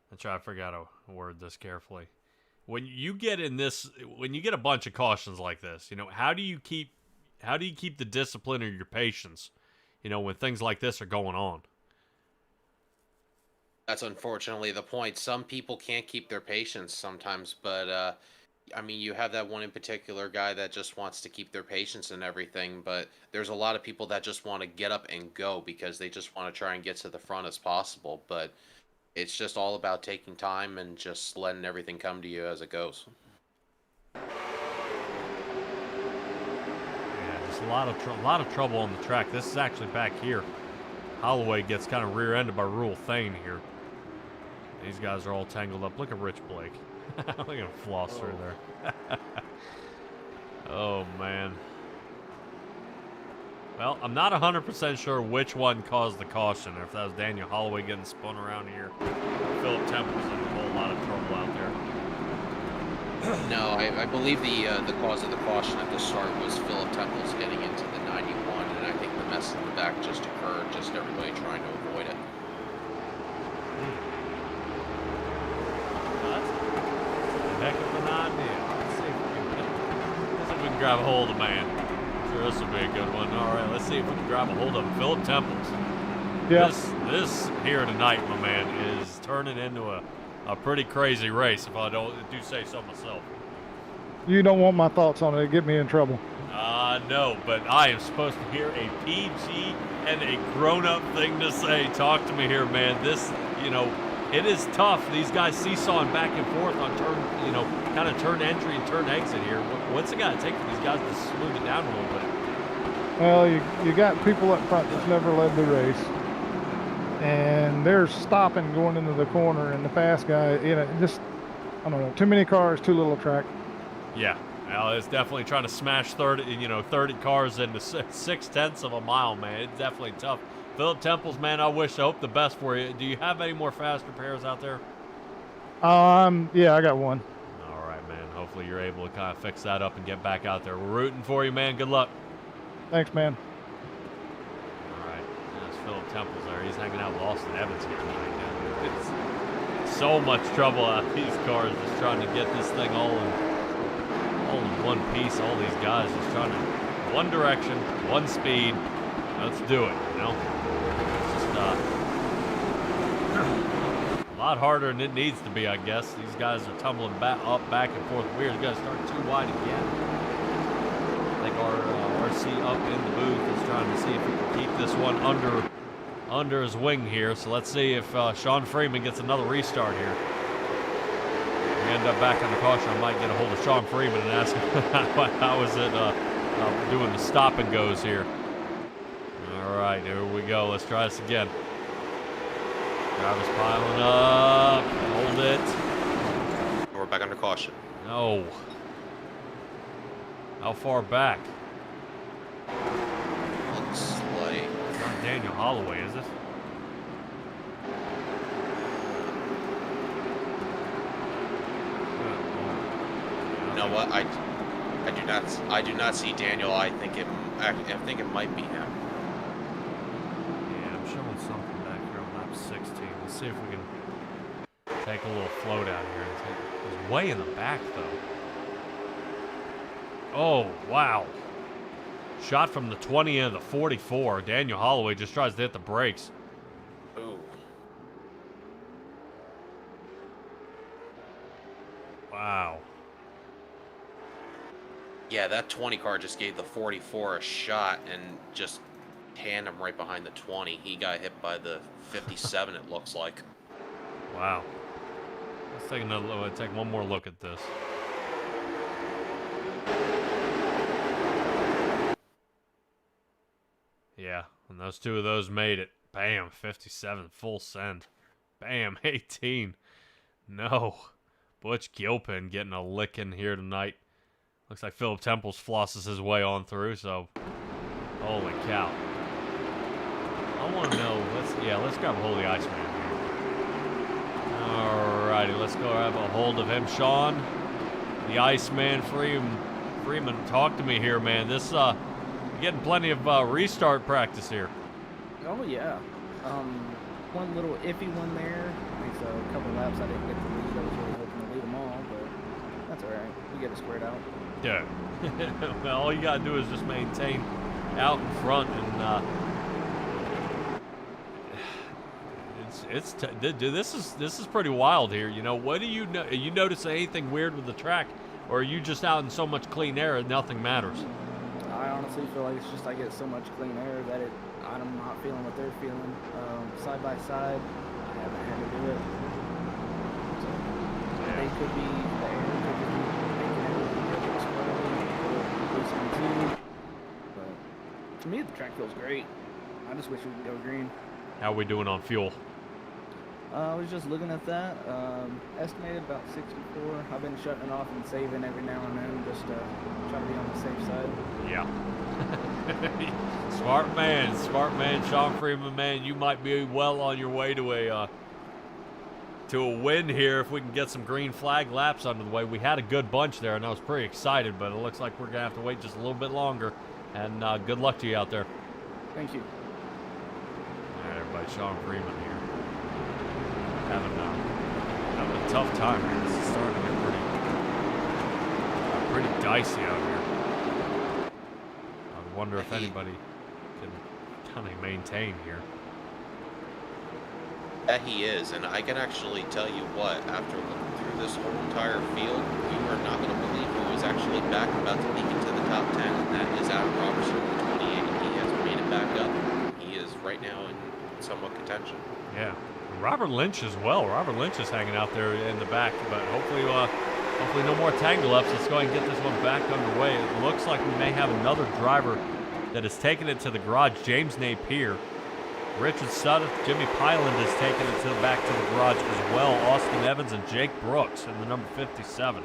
Let's try to figure out a word this carefully. When you get a bunch of cautions like this, how do you keep the discipline or your patience, when things like this are going on? That's unfortunately the point. Some people can't keep their patience sometimes, but you have that one in particular guy that just wants to keep their patience and everything, but there's a lot of people that just want to get up and go because they just want to try and get to the front as possible, but it's just all about taking time and just letting everything come to you as it goes. Yeah, there's a lot of trouble on the track. This is actually back here. Holloway gets kind of rear-ended by Rule Thane here. These guys are all tangled up. Look at Rich Blake. Look at him floss through there. Oh, man. Well, I'm not 100% sure which one caused the caution, or if that was Daniel Holloway getting spun around here. Philip Temple's in a whole lot of trouble out there. No, I believe the cause of the caution at the start was Philip Temples getting into the 91, and I think the mess in the back just occurred, just everybody trying to avoid it. Heck of an idea. Let's see if we can grab a hold of man. Sure, this will be a good one. All right, let's see if we can grab a hold of Philip Temples. Yeah. This here tonight, my man, is turning into a pretty crazy race, if I do say so myself. You don't want my thoughts on it. It'd get me in trouble. No, but I am supposed to hear a PG and a grown-up thing to say. Talk to me here, man. This, it is tough. These guys seesawing back and forth on turn, kind of turn entry and turn exit here. What's it got to take for these guys to smooth it down a little bit? Well, you got people up front that's never led the race, and they're stopping going into the corner, and the fast guy, just, I don't know, too many cars, too little track. Yeah, well, it's definitely trying to smash 30 cars into 6/10 of a mile, man. It's definitely tough. Philip Temples, man, I hope the best for you. Do you have any more fast repairs out there? Yeah, I got one. All right, man. Hopefully you're able to kind of fix that up and get back out there. We're rooting for you, man. Good luck. Thanks, man. All right. That's Philip Temples there. He's hanging out with Austin Evans here tonight. so much trouble out of these cars just trying to get this thing all in one piece. All these guys just trying to one direction, one speed. Let's do it, you know? It's just a lot harder than it needs to be, I guess. These guys are tumbling back and forth. We're going to start too wide again. I think our RC up in the booth is trying to see if we can keep this one under his wing here. So let's see if Sean Freeman gets another restart here. We end up back on the caution. I might get a hold of Sean Freeman and ask him how is it doing the stop and goes here. All right, here we go. Let's try this again. Driver's piling up. Hold it. We're back under caution. No. How far back? Looks like... It's not Daniel Holloway, is it? You know what? I do not see Daniel. I think it might be him. Yeah, I'm showing something back here on lap 16. Let's see if we can take a little flow down here. He's way in the back, though. Oh, wow. Shot from the 20 and the 44. Daniel Holloway just tries to hit the brakes. Ooh. Wow. Yeah, that 20 car just gave the 44 a shot and just tandem right behind the 20. He got hit by the 57, it looks like. Wow. Let's take another look. Take one more look at this. Yeah, and those two of those made it. Bam, 57, full send. Bam, 18. No. Butch Gilpin getting a licking here tonight. Looks like Philip Temples flosses his way on through, so holy cow. I want to know, let's grab a hold of the Iceman here. Alrighty, let's go grab a hold of him. Sean, the Iceman Freeman, talk to me here, man. This, you're getting plenty of restart practice here. Oh, yeah. One little iffy one there. Makes a couple laps I didn't get the lead. I was really hoping to lead them all, but that's alright. We get it squared out. Yeah. Well, all you gotta do is just maintain out in front, and this is pretty wild here. You know, what do you know? Are you notice anything weird with the track, or are you just out in so much clean air and nothing matters? I honestly feel like it's just I get so much clean air that I'm not feeling what they're feeling. Side by side, I haven't had to do it. So they could be the air could just be making everything squirrely, too. But to me, the track feels great. I just wish we could go green. How are we doing on fuel? I was just looking at that. Estimated about 64. I've been shutting it off and saving every now and then just to try to be on the safe side. Yeah. Smart man, Sean Freeman, man. You might be well on your way to a win here if we can get some green flag laps under the way. We had a good bunch there, and I was pretty excited, but it looks like we're going to have to wait just a little bit longer. And good luck to you out there. Thank you. All right, everybody, Sean Freeman here. Having a tough time here. This is starting to get pretty dicey out here. I wonder if anybody can kind of maintain here. Yeah, he is, and I can actually tell you what, after looking through this whole entire field, you are not going to believe who is actually back about to leak into the top 10, and that is Adam Robertson with 28. He has made it back up. He is right now in somewhat contention. Yeah. Robert Lynch as well. Robert Lynch is hanging out there in the back, but hopefully no more tangle-ups. Let's go ahead and get this one back underway. It looks like we may have another driver that has taken it to the garage, James Napier. Richard Sutton, Jimmy Pyland has taken it back to the garage as well. Austin Evans and Jake Brooks in the number 57.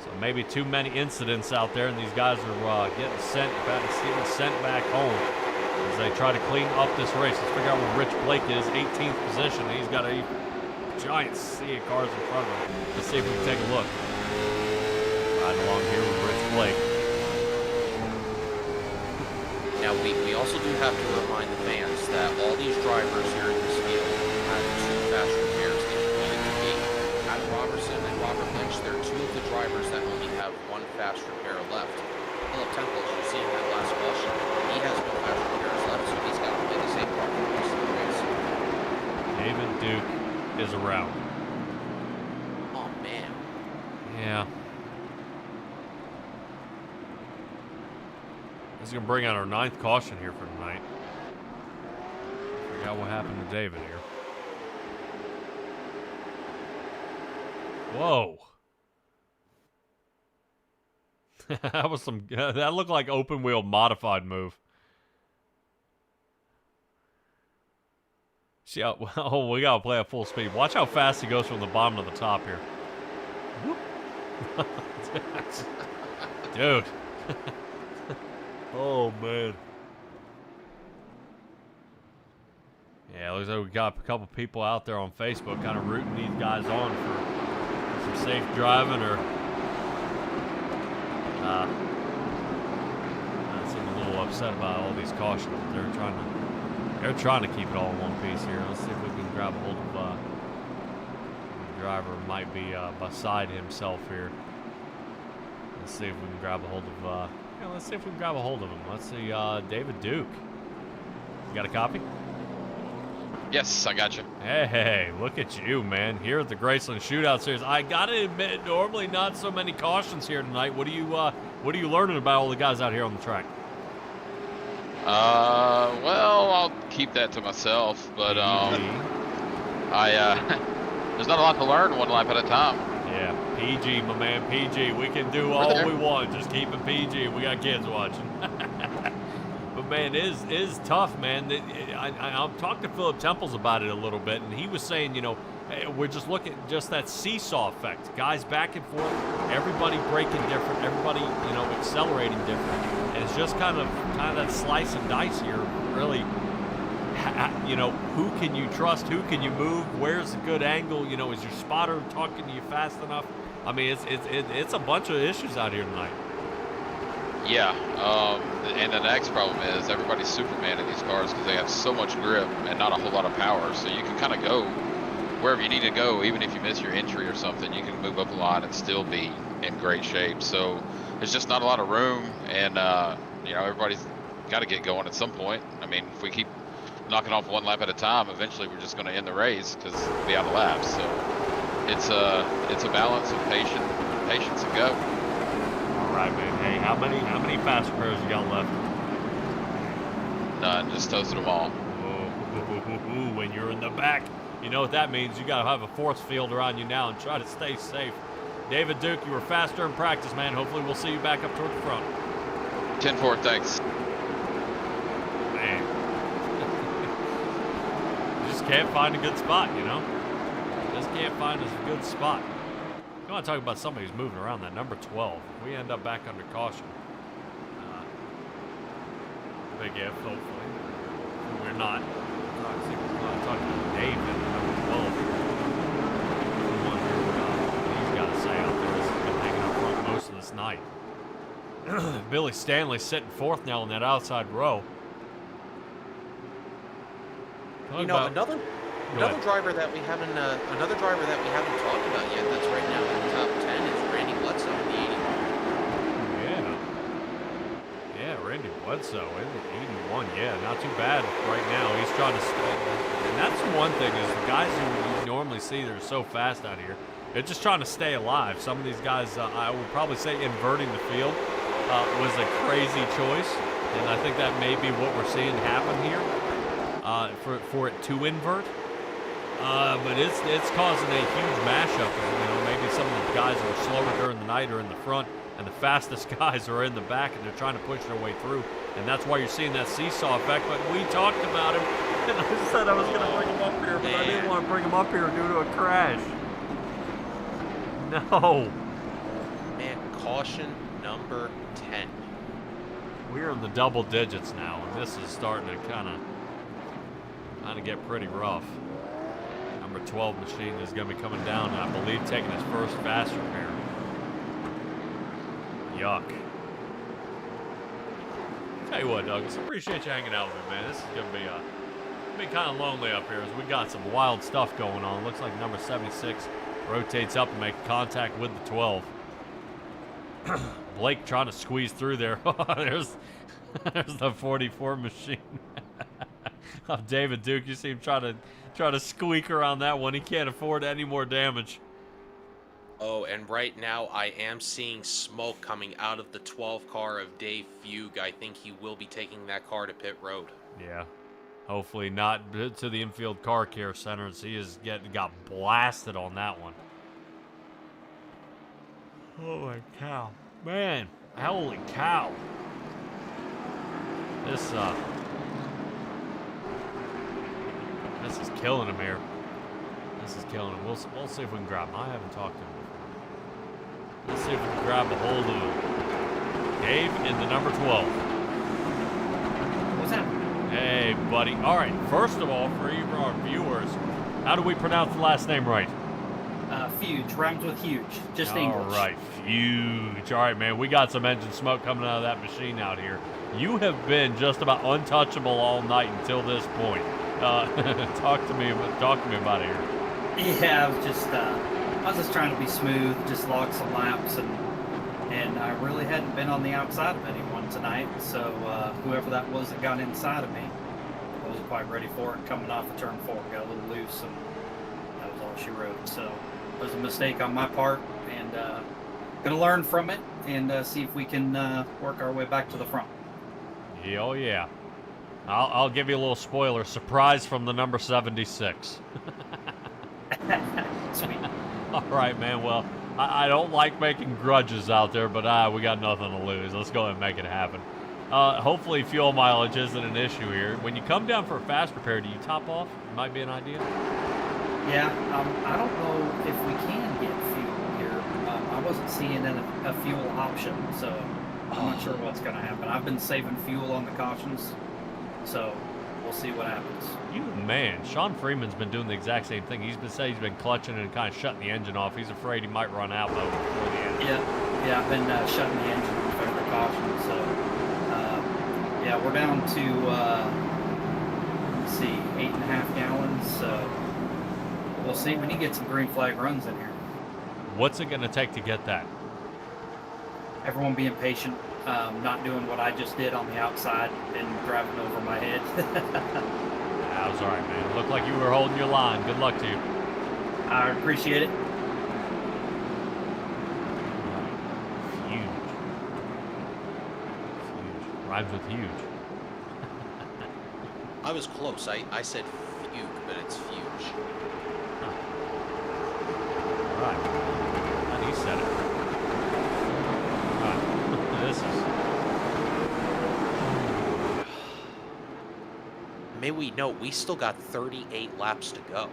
So maybe too many incidents out there, and these guys are getting sent back home as they try to clean up this race. Let's figure out where Rich Blake is, 18th position. He's got a giant sea of cars in front of him. Let's see if we can take a look. Riding along here with Rich Blake. Now, we also do have to remind the fans that all these drivers here in this field have 2 fast repairs. They completed the Robert Lynch, there are 2 of the drivers that only have 1 fast repair left. Philip Temple, as you see in that last caution, he has no fast repairs left, so he's got to play the same part for the rest of the race. David Duke is around. Oh, man. Yeah. This is going to bring out our 9th caution here for tonight. Figure out what happened to David here. Whoa. That was some... that looked like open wheel modified move. See how... Oh, we got to play at full speed. Watch how fast he goes from the bottom to the top here. Dude. Oh, man. Yeah, looks like we got a couple people out there on Facebook kind of rooting these guys on for some safe driving or... I seem a little upset about all these cautions. They're trying to keep it all in one piece here. Let's see if we can grab a hold of the driver. Might be beside himself here. Let's see if we can grab a hold of let's see if we can grab a hold of him. Let's see, David Duke. You got a copy? Yes, I got you. Hey, look at you, man. Here at the GRaceland Shootout Series. I gotta admit, normally not so many cautions here tonight. What are you learning about all the guys out here on the track? Well, I'll keep that to myself, but there's not a lot to learn one lap at a time. Yeah, PG, my man, PG. We can do all we want. Just keep it PG. We got kids watching. But man, it is tough, man. I talked to Philip Temples about it a little bit, and he was saying, you know, we're just looking at just that seesaw effect. Guys back and forth, everybody braking different, everybody, you know, accelerating different, and it's just kind of that slice and dice here. Really, you know, who can you trust? Who can you move? Where's the good angle? You know, is your spotter talking to you fast enough? I mean, it's a bunch of issues out here tonight. Yeah, and the next problem is everybody's Superman in these cars because they have so much grip and not a whole lot of power. So you can kind of go wherever you need to go, even if you miss your entry or something. You can move up a lot and still be in great shape. So there's just not a lot of room, and you know, everybody's got to get going at some point. I mean, if we keep knocking off one lap at a time, eventually we're just going to end the race because we'll be out of laps. So it's a balance of patience and go. All right, man. Hey, how many fast repairs you got left? None. Just toasted them all. Ooh, when you're in the back, you know what that means. You got to have a force field around you now and try to stay safe. David Duke, you were faster in practice, man. Hopefully we'll see you back up toward the front. 10-4, thanks. Man. You just can't find a good spot, you know? Just can't find a good spot. You want to talk about somebody who's moving around, that number 12. We end up back under caution. Big if, hopefully. We're not. We're talking to David, number 12. I wonder what he's got to say out there. This has been hanging up front most of this night. Billy Stanley sitting fourth now in that outside row. You know, another driver that we haven't talked about yet. That's right now in the top 10 is Randy Bledsoe in the 81. Yeah, Randy Bledsoe in the 81. Yeah, not too bad right now. He's trying to stay. And that's one thing is the guys who you normally see that are so fast out here, they're just trying to stay alive. Some of these guys, I would probably say inverting the field was a crazy choice. And I think that may be what we're seeing happen here for it to invert. But it's causing a huge mashup. You know, maybe some of the guys that are slower during the night are in the front, and the fastest guys are in the back, and they're trying to push their way through. And that's why you're seeing that seesaw effect. But we talked about him, and I said I was going to bring him up here, but I didn't want to bring him up here due to a crash. No. Man, caution number 10. We're in the double digits now, and this is starting to kind of get pretty rough. Number 12 machine is going to be coming down, and I believe taking his first fast repair. Yuck. Tell you what, Douglas, appreciate you hanging out with me, man. This is going to be kind of lonely up here as we got some wild stuff going on. Looks like number 76 Rotates up and makes contact with the 12. Blake trying to squeeze through there. there's the 44 machine. David Duke, you see him try to squeak around that one. He can't afford any more damage. Oh, and right now I am seeing smoke coming out of the 12 car of Dave Fugue. I think he will be taking that car to pit road. Yeah. Hopefully not to the infield car care center, as he got blasted on that one. Holy cow. Man, holy cow. This is killing him here. This is killing him. We'll see if we can grab him. I haven't talked to him before. Let's see if we can grab a hold of him. Dave in the number 12. What's happening? Hey, buddy. All right. First of all, for even our viewers, how do we pronounce the last name right? Fuge. Rhymes with huge. Just English. All right. Fuge. All right, man. We got some engine smoke coming out of that machine out here. You have been just about untouchable all night until this point. Talk to me about it here. Yeah, I was just trying to be smooth, just log some laps, and I really hadn't been on the outside of anyone tonight, so whoever that was that got inside of me, I wasn't quite ready for it. Coming off of turn 4, got a little loose, and that was all she wrote. So it was a mistake on my part, and gonna learn from it and see if we can work our way back to the front. Yeah, oh yeah. I'll give you a little spoiler. Surprise from the number 76. Sweet. All right, man. Well, I don't like making grudges out there, but we got nothing to lose. Let's go ahead and make it happen. Hopefully fuel mileage isn't an issue here. When you come down for a fast repair, do you top off? Might be an idea. Yeah, I don't know if we can get fuel here. I wasn't seeing a fuel option, so I'm not sure what's going to happen. I've been saving fuel on the cautions, so we'll see what happens. You man, Sean Freeman's been doing the exact same thing. He's been clutching and kind of shutting the engine off. He's afraid he might run out though before the end. Yeah, I've been shutting the engine off every caution. So yeah, we're down to let's see, 8.5 gallons. So we'll see. We need to get some green flag runs in here. What's it going to take to get that? Everyone being patient, not doing what I just did on the outside and driving over my head. That was all right, man. Looked like you were holding your line. Good luck to you. I appreciate it. Huge. Rhymes with huge. I was close. I said fugue, but it's fuge. Huh. All right. And he said it. All right. This is... May we note, we still got 38 laps to go.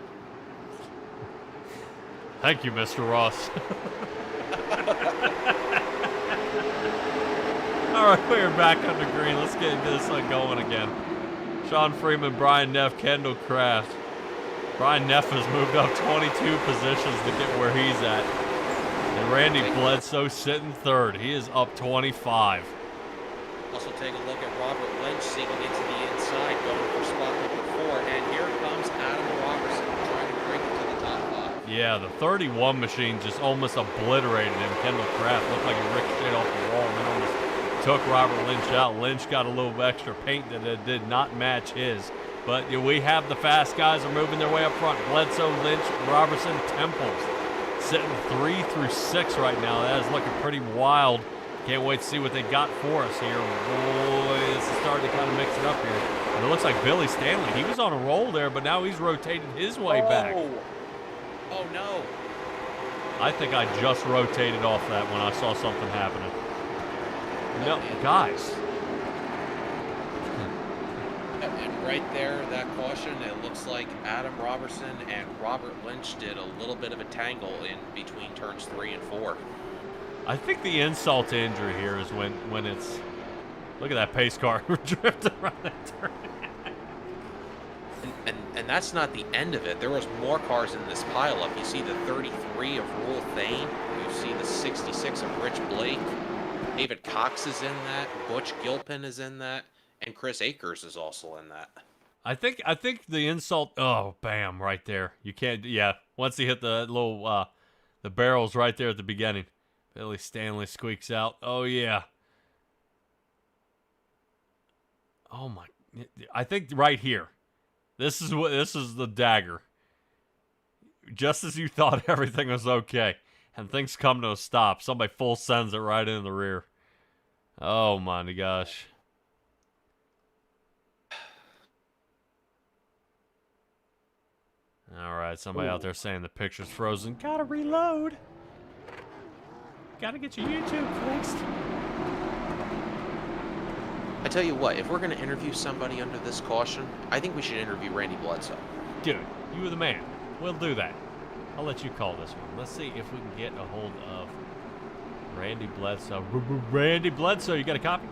Thank you, Mr. Ross. All right, we're back on the green. Let's get this one going again. Sean Freeman, Brian Neff, Kendall Kraft. Brian Neff has moved up 22 positions to get where he's at. And Randy Bledsoe sitting third. He is up 25. Also take a look at Robert Lynch sinking into the inside, going for spot number 4. And here comes Adam Robertson trying to break it to the top 5. Yeah, the 31 machine just almost obliterated him. Kendall Kraft looked like he ricocheted off the wall and then almost took Robert Lynch out. Lynch got a little extra paint that it did not match his. But we have the fast guys are moving their way up front. Bledsoe, Lynch, Robertson, Temples sitting 3 through 6 right now. That is looking pretty wild. Can't wait to see what they got for us here. Boy, this is starting to kind of mix it up here. And it looks like Billy Stanley, he was on a roll there, but now he's rotated his way back. Oh, no. I think I just rotated off that when I saw something happening. No, guys. And right there, that caution, it looks like Adam Robertson and Robert Lynch did a little bit of a tangle in between turns 3 and 4. I think the insult to injury here is when it's... Look at that pace car drifting around that turn. And that's not the end of it. There was more cars in this pileup. You see the 33 of Rule Thane. You see the 66 of Rich Blake. David Cox is in that. Butch Gilpin is in that. And Chris Akers is also in that. I think the insult... Oh, bam, right there. You can't... Yeah, once he hit the little The barrel's right there at the beginning. Billy Stanley squeaks out. Oh, yeah. Oh, my. I think right here. This is the dagger. Just as you thought everything was okay, and things come to a stop, somebody full sends it right in the rear. Oh, my gosh. All right, somebody out there saying the picture's frozen. Gotta reload. Gotta get your YouTube fixed. I tell you what, if we're going to interview somebody under this caution, I think we should interview Randy Bledsoe. Dude, you were the man. We'll do that. I'll let you call this one. Let's see if we can get a hold of Randy Bledsoe. Randy Bledsoe, you got a copy?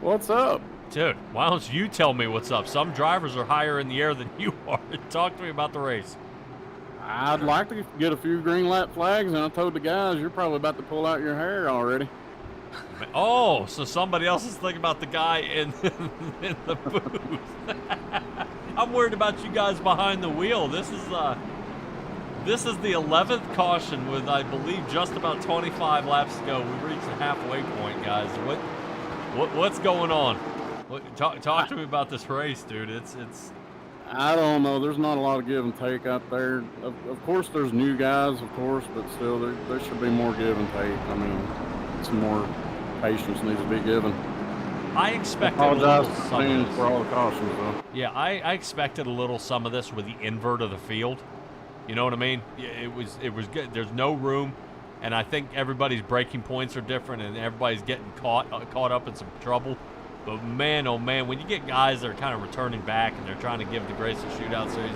What's up? Dude, why don't you tell me what's up? Some drivers are higher in the air than you are. Talk to me about the race. I'd like to get a few green lap flags, and I told the guys you're probably about to pull out your hair already. Oh, so somebody else is thinking about the guy in the booth. I'm worried about you guys behind the wheel. This is the 11th caution with, I believe, just about 25 laps to go. We've reached the halfway point, guys. What's going on? Talk to me about this race, dude. It's. I don't know. There's not a lot of give and take out there. Of course, there's new guys, of course, but still, there should be more give and take. I mean, some more patience needs to be given. I expected a little some of this. for all the cautions, though. Yeah, I expected a little some of this with the invert of the field. You know what I mean? It was good. There's no room, and I think everybody's braking points are different, and everybody's getting caught up in some trouble. But man, oh man, when you get guys that are kind of returning back and they're trying to give the gRaceland Shootout Series,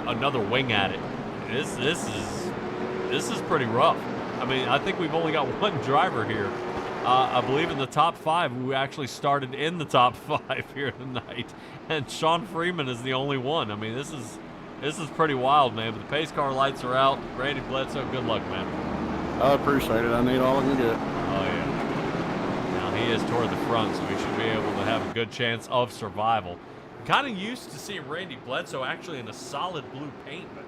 another wing at it, this is pretty rough. I mean, I think we've only got one driver here. I believe in the top 5 who actually started in the top 5 here tonight, and Sean Freeman is the only one. I mean, this is pretty wild, man. But the pace car lights are out. Randy Bledsoe, good luck, man. I appreciate it. I need all I can get. Oh yeah. He is toward the front, so he should be able to have a good chance of survival. Kind of used to seeing Randy Bledsoe actually in a solid blue paint, but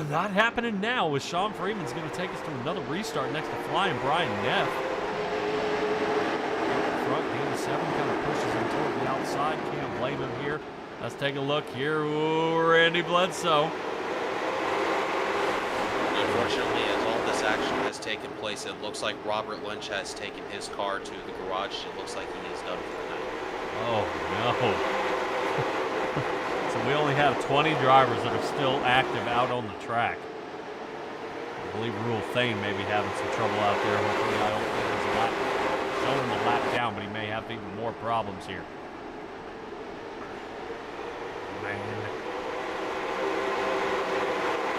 not happening now, with Sean Freeman's going to take us to another restart next to Flying Brian Neff. Front, Danny 7 kind of pushes him toward the outside. Can't blame him here. Let's take a look here. Ooh, Randy Bledsoe. Unfortunately, as all this action has taken place, it looks like Robert Lynch has taken his car to the garage. It looks like he is done for the night. Oh, no. So we only have 20 drivers that are still active out on the track. I believe Rule Thane may be having some trouble out there. Hopefully, I don't think there's a lap, showing him a lap down, but he may have even more problems here. Man.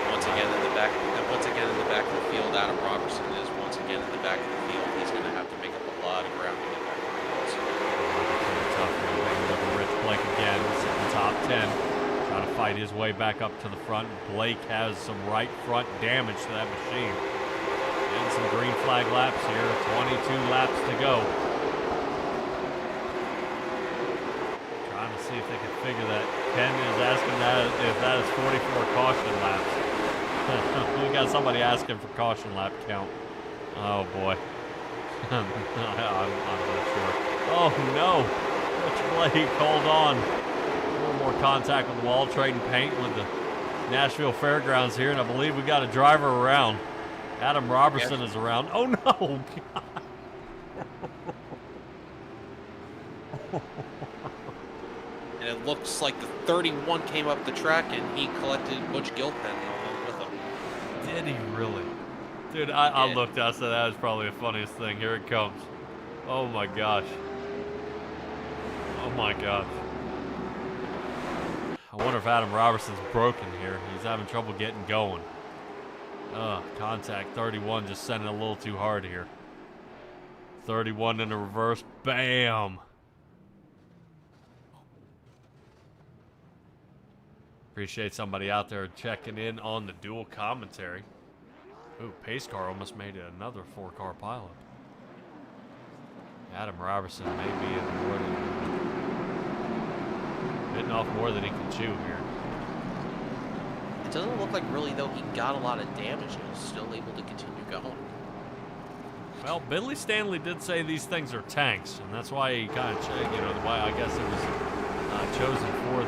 Once again in the back of the field, Adam Robertson is once again in the back of the field. He's going to have to make up a lot of ground to get back to the field. Tough. Look at Rich Blake again, sitting top 10, trying to fight his way back up to the front. Blake has some right front damage to that machine. Getting some green flag laps here. 22 laps to go. Trying to see if they can figure that. Ken is asking that if that is 44 caution laps. We got somebody asking for caution lap count. Oh boy. I'm not sure. Oh no! Rich Blake, hold on. A little more contact with the wall, trading paint with the Nashville Fairgrounds here, and I believe we got a driver around. Adam Robertson is around. Oh no! And it looks like the 31 came up the track and he collected Butch Gilpin along with him. Did he really? Dude, I looked, I said that was probably the funniest thing. Here it comes. Oh my gosh. Oh my gosh. I wonder if Adam Robertson's broken here. He's having trouble getting going. Contact 31 just sending a little too hard here. 31 in the reverse. Bam! Appreciate somebody out there checking in on the dual commentary. Ooh, pace car almost made it another 4-car pileup. Adam Robertson may be bitten off more than he can chew here. It doesn't look like really, though, he got a lot of damage and was still able to continue going. Well, Billy Stanley did say these things are tanks, and that's why he kind of, why I guess it was chosen for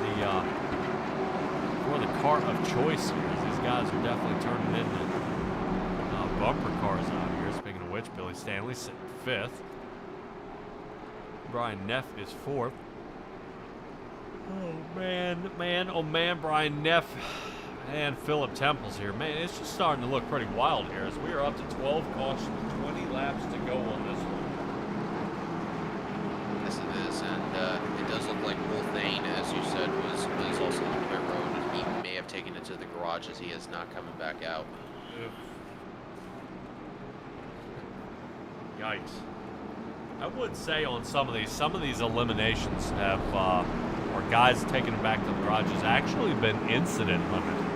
the car of choice here. These guys are definitely turning into bumper cars out here. Speaking of which, Billy Stanley sitting 5th. Brian Neff is 4th. Oh man, Brian Neff and Philip Temple's here. Man, it's just starting to look pretty wild here as we are up to 12 cautions, 20 laps to go on this one. Yes, it is, and it does look like Will Thane, as you said, was also on the pit road, and he may have taken it to the garage as he is not coming back out. Yikes. I would say on some of these eliminations have, or guys taking them back to the garage has actually been incident limited.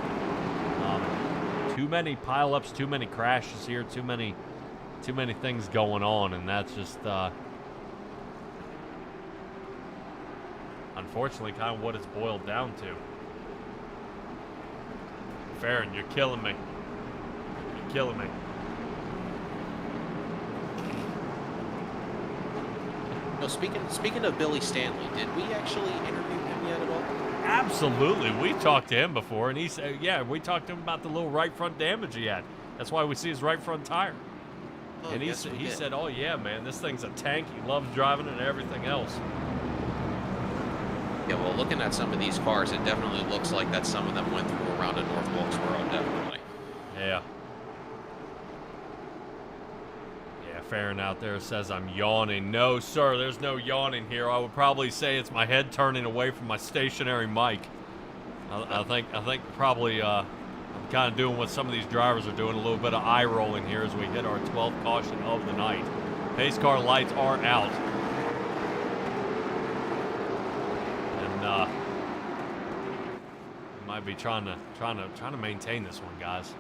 Too many pileups, too many crashes here, too many things going on, and that's just unfortunately kind of what it's boiled down to. Farron, you're killing me. You're killing me. No, speaking of Billy Stanley, did we actually interview him yet at all? Absolutely. We talked to him before, and he said, yeah, we talked to him about the little right front damage he had. That's why we see his right front tire. Oh, and he said, oh, yeah, man, this thing's a tank. He loves driving it and everything else. Yeah, well, looking at some of these cars, it definitely looks like that some of them went through around in North Wilkesboro, definitely. Yeah. Farron out there says I'm yawning. No, sir, there's no yawning here. I would probably say it's my head turning away from my stationary mic. I think probably I'm kind of doing what some of these drivers are doing, a little bit of eye rolling here as we hit our 12th caution of the night. Pace car lights are out. And might be trying to maintain this one, guys.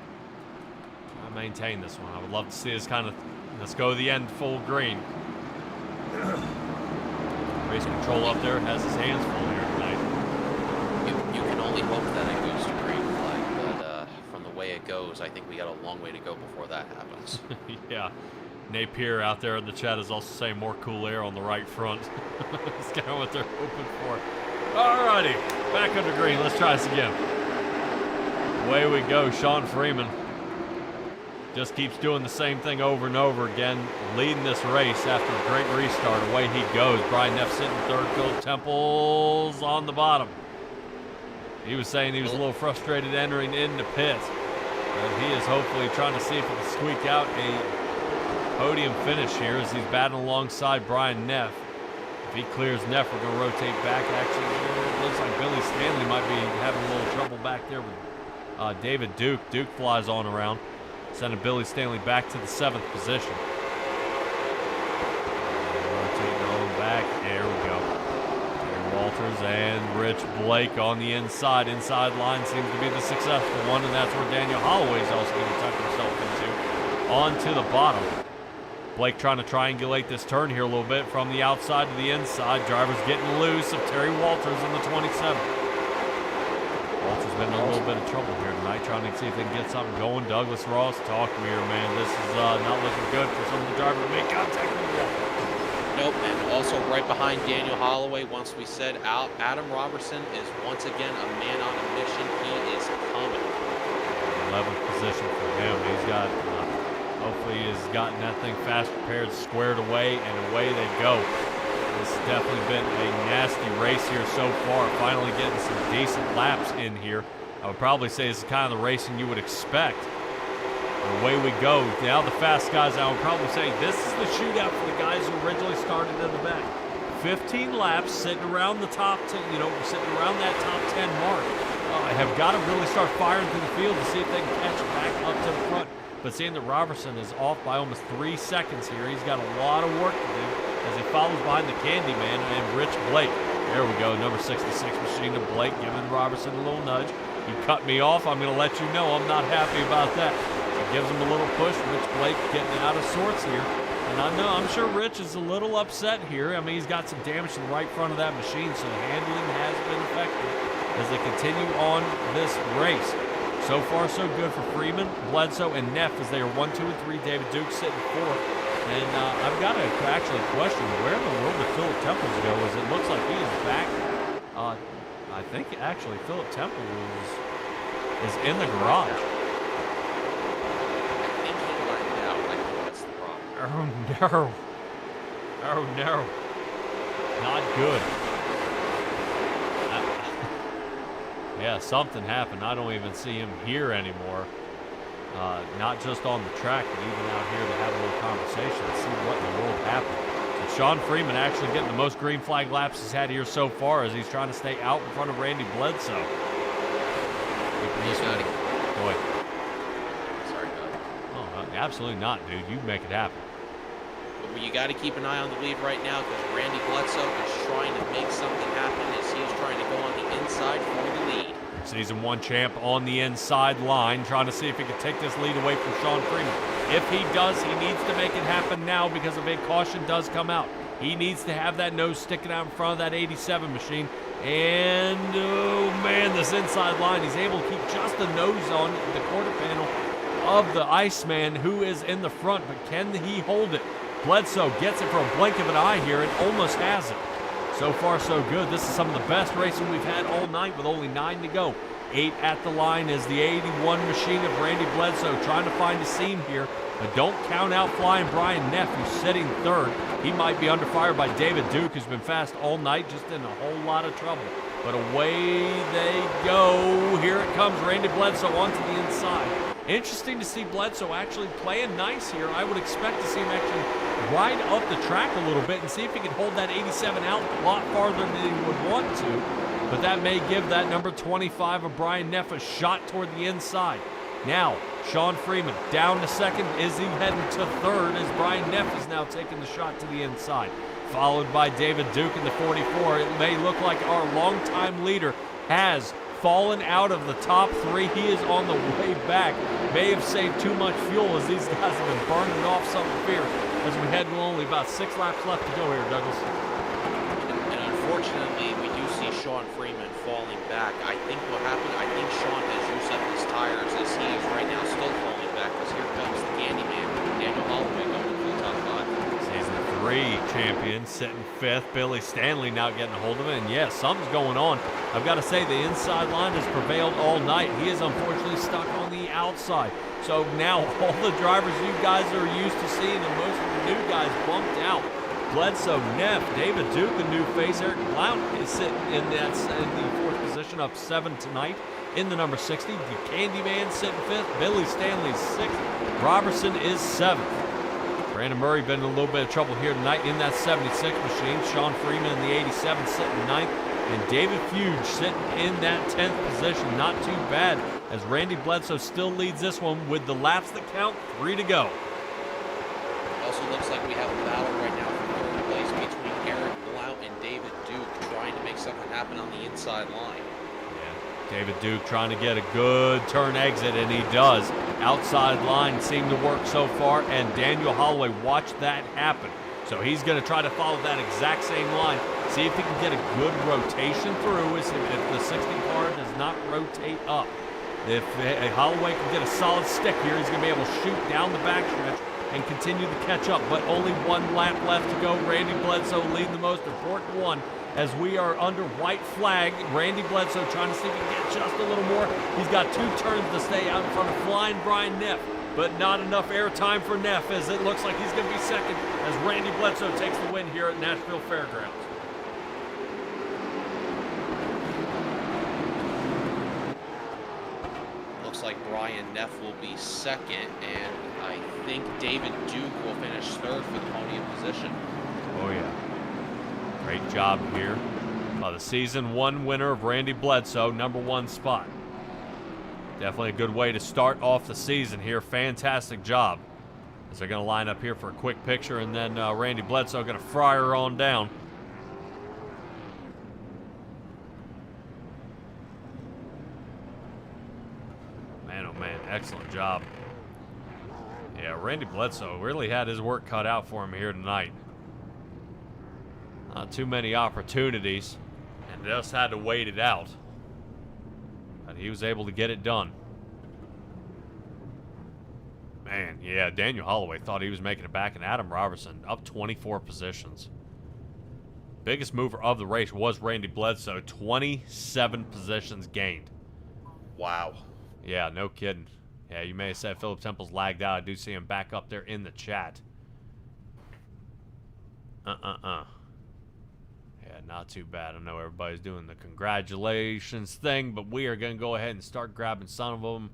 Try to maintain this one. I would love to see us kind of let's go to the end full green. Race control up there has his hands full here tonight. You can only hope that it goes to green flag, but from the way it goes, I think we got a long way to go before that happens. Yeah. Napier out there in the chat is also saying more cool air on the right front. That's kind of what they're hoping for. Alrighty, back under green. Let's try this again. Away we go. Sean Freeman just keeps doing the same thing over and over again, leading this race after a great restart. Away he goes. Brian Neff sitting 3rd, Philip Temple's on the bottom. He was saying he was a little frustrated entering into pit. But he is hopefully trying to see if he can squeak out a podium finish here as he's battling alongside Brian Neff. If he clears Neff, we're going to rotate back. Actually, it looks like Billy Stanley might be having a little trouble back there with David Duke. Duke flies on around, sending Billy Stanley back to the 7th position. Rotating on back. There we go. Terry Walters and Rich Blake on the inside. Inside line seems to be the successful one, and that's where Daniel Holloway is also going to tuck himself into. On to the bottom. Blake trying to triangulate this turn here a little bit from the outside to the inside. Driver's getting loose of Terry Walters in the 27. Walters been in a little bit of trouble here tonight, trying to see if they can get something going. Douglas Ross, talk to me here, man. This is not looking good for some of the drivers to make contact with the wall. Nope, and also right behind Daniel Holloway, once we said out, Adam Robertson is once again a man on a mission. He is coming. 11th position for him. He's got, hopefully he's gotten that thing fast prepared, squared away, and away they go. This has definitely been a nasty race here so far. Finally getting some decent laps in here. I would probably say this is kind of the racing you would expect. And away we go. Now the fast guys, I would probably say this is the shootout for the guys who originally started in the back. 15 laps sitting around the top 10, sitting around that top 10 mark. Have got to really start firing through the field to see if they can catch it back up to the front. But seeing that Robertson is off by almost 3 seconds here, he's got a lot of work to do as he follows behind the Candyman and Rich Blake. There we go, number 66 machine to Blake, giving Robertson a little nudge. You cut me off, I'm going to let you know I'm not happy about that. He gives him a little push. Rich Blake getting out of sorts here. And I'm sure Rich is a little upset here. I mean, he's got some damage to the right front of that machine, so the handling has been effective as they continue on this race. So far, so good for Freeman, Bledsoe, and Neff as they are 1, 2, and 3. David Duke sitting 4th. And I've got to actually question where in the world did Philip Temples go, as it looks like he is back. I think actually Philip Temple is in the garage. I think he lined out. I think that's the problem. Oh no. Not good. Yeah, something happened. I don't even see him here anymore. Not just on the track, but even out here to have a little conversation and see what in the world happened. So Sean Freeman actually getting the most green flag laps he's had here so far as he's trying to stay out in front of Randy Bledsoe. Go ahead. Sorry, bud. Oh, absolutely not, dude. You make it happen. But you got to keep an eye on the lead right now because Randy Bledsoe is trying to make something happen as he's trying to go on the inside for the lead. Season 1 champ on the inside line, trying to see if he can take this lead away from Sean Freeman. If he does, he needs to make it happen now because a big caution does come out. He needs to have that nose sticking out in front of that 87 machine. And, oh man, this inside line, he's able to keep just the nose on the quarter panel of the Iceman, who is in the front, but can he hold it? Bledsoe gets it for a blink of an eye here and almost has it. So far, so good. This is some of the best racing we've had all night with only 9 to go. 8 at the line is the 81 machine of Randy Bledsoe trying to find a seam here. But don't count out flying Brian Neff, who's sitting 3rd. He might be under fire by David Duke, who's been fast all night, just in a whole lot of trouble. But away they go. Here it comes, Randy Bledsoe onto the inside. Interesting to see Bledsoe actually playing nice here. I would expect to see him actually ride up the track a little bit and see if he can hold that 87 out a lot farther than he would want to. But that may give that number 25 of Brian Neff a shot toward the inside. Now, Sean Freeman down to 2nd. Is he heading to 3rd as Brian Neff is now taking the shot to the inside? Followed by David Duke in the 44. It may look like our longtime leader has fallen out of the top 3. He is on the way back. May have saved too much fuel as these guys have been burning off something fierce as we had only about 6 laps left to go here, Douglas. And unfortunately, we do see Sean Freeman falling back. I think what happened, I think Sean has used up his tires as he is right now still falling back because here comes the Candyman, Daniel Holloway going to the top 5. Season 3 champion sitting 5th. Billy Stanley now getting a hold of it. And yes, something's going on. I've got to say the inside line has prevailed all night. He is unfortunately stuck on the outside. So now all the drivers you guys are used to seeing and most of the new guys bumped out. Bledsoe, Neff, David Duke, a new face. Eric Blount is sitting in the 4th position, up 7 tonight in the number 60. The Candyman sitting 5th. Billy Stanley's 6th. Robertson is 7th. Brandon Murray been in a little bit of trouble here tonight in that 76 machine. Sean Freeman in the 87 sitting 9th. And David Fuge sitting in that 10th position. Not too bad as Randy Bledsoe still leads this one with the laps that count. 3 to go. Also looks like we have a battle right now for 3rd place between Eric Blount and David Duke trying to make something happen on the inside line. David Duke trying to get a good turn exit, and he does. Outside line seemed to work so far, and Daniel Holloway watched that happen. So he's going to try to follow that exact same line, see if he can get a good rotation through if the 60 car does not rotate up. If Holloway can get a solid stick here, he's going to be able to shoot down the backstretch and continue to catch up. But only 1 lap left to go. Randy Bledsoe leading the most important one as we are under white flag. Randy Bledsoe trying to see if he can get just a little more. He's got 2 turns to stay out in front of flying Brian Neff, but not enough air time for Neff as it looks like he's going to be 2nd as Randy Bledsoe takes the win here at Nashville Fairgrounds. Looks like Brian Neff will be 2nd, and I think David Duke will finish 3rd for the podium position. Oh yeah. Great job here. The season 1 winner of Randy Bledsoe, number 1 spot. Definitely a good way to start off the season here. Fantastic job. As they're going to line up here for a quick picture, and then Randy Bledsoe going to fry her on down. Man, oh man, excellent job. Yeah, Randy Bledsoe really had his work cut out for him here tonight. Not too many opportunities, and just had to wait it out. But he was able to get it done. Man, yeah, Daniel Holloway thought he was making it back, and Adam Robertson up 24 positions. Biggest mover of the race was Randy Bledsoe, 27 positions gained. Wow. Yeah, no kidding. Yeah, you may have said Philip Temple's lagged out. I do see him back up there in the chat. Yeah, not too bad. I know everybody's doing the congratulations thing, but we are going to go ahead and start grabbing some of them.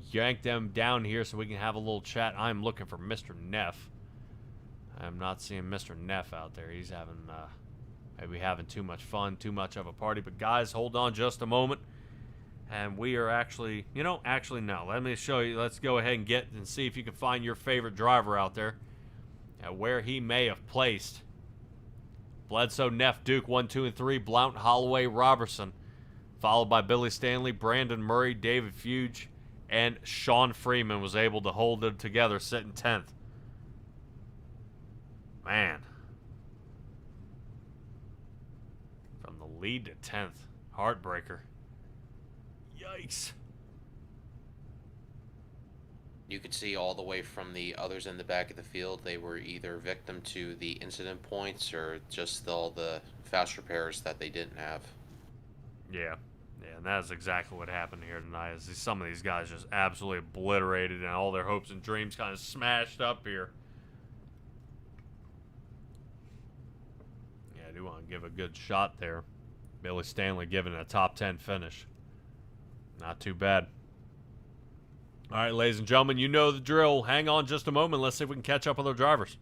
Yank them down here so we can have a little chat. I'm looking for Mr. Neff. I'm not seeing Mr. Neff out there. He's having, maybe having too much fun, too much of a party. But guys, hold on just a moment. And we are actually, no. Let me show you. Let's go ahead and get and see if you can find your favorite driver out there. Where he may have placed. Bledsoe, Neff, Duke, 1, 2, and 3. Blount, Holloway, Robertson. Followed by Billy Stanley, Brandon Murray, David Fuge, and Sean Freeman was able to hold it together, sitting 10th. Man. From the lead to 10th. Heartbreaker. Yikes. You could see all the way from the others in the back of the field, they were either victim to the incident points or just all the fast repairs that they didn't have. Yeah. Yeah, and that's exactly what happened here tonight. Is some of these guys just absolutely obliterated and all their hopes and dreams kind of smashed up here. Yeah, I do want to give a good shot there. Billy Stanley giving it a top 10 finish. Not too bad. All right, ladies and gentlemen, you know the drill. Hang on just a moment. Let's see if we can catch up with our drivers.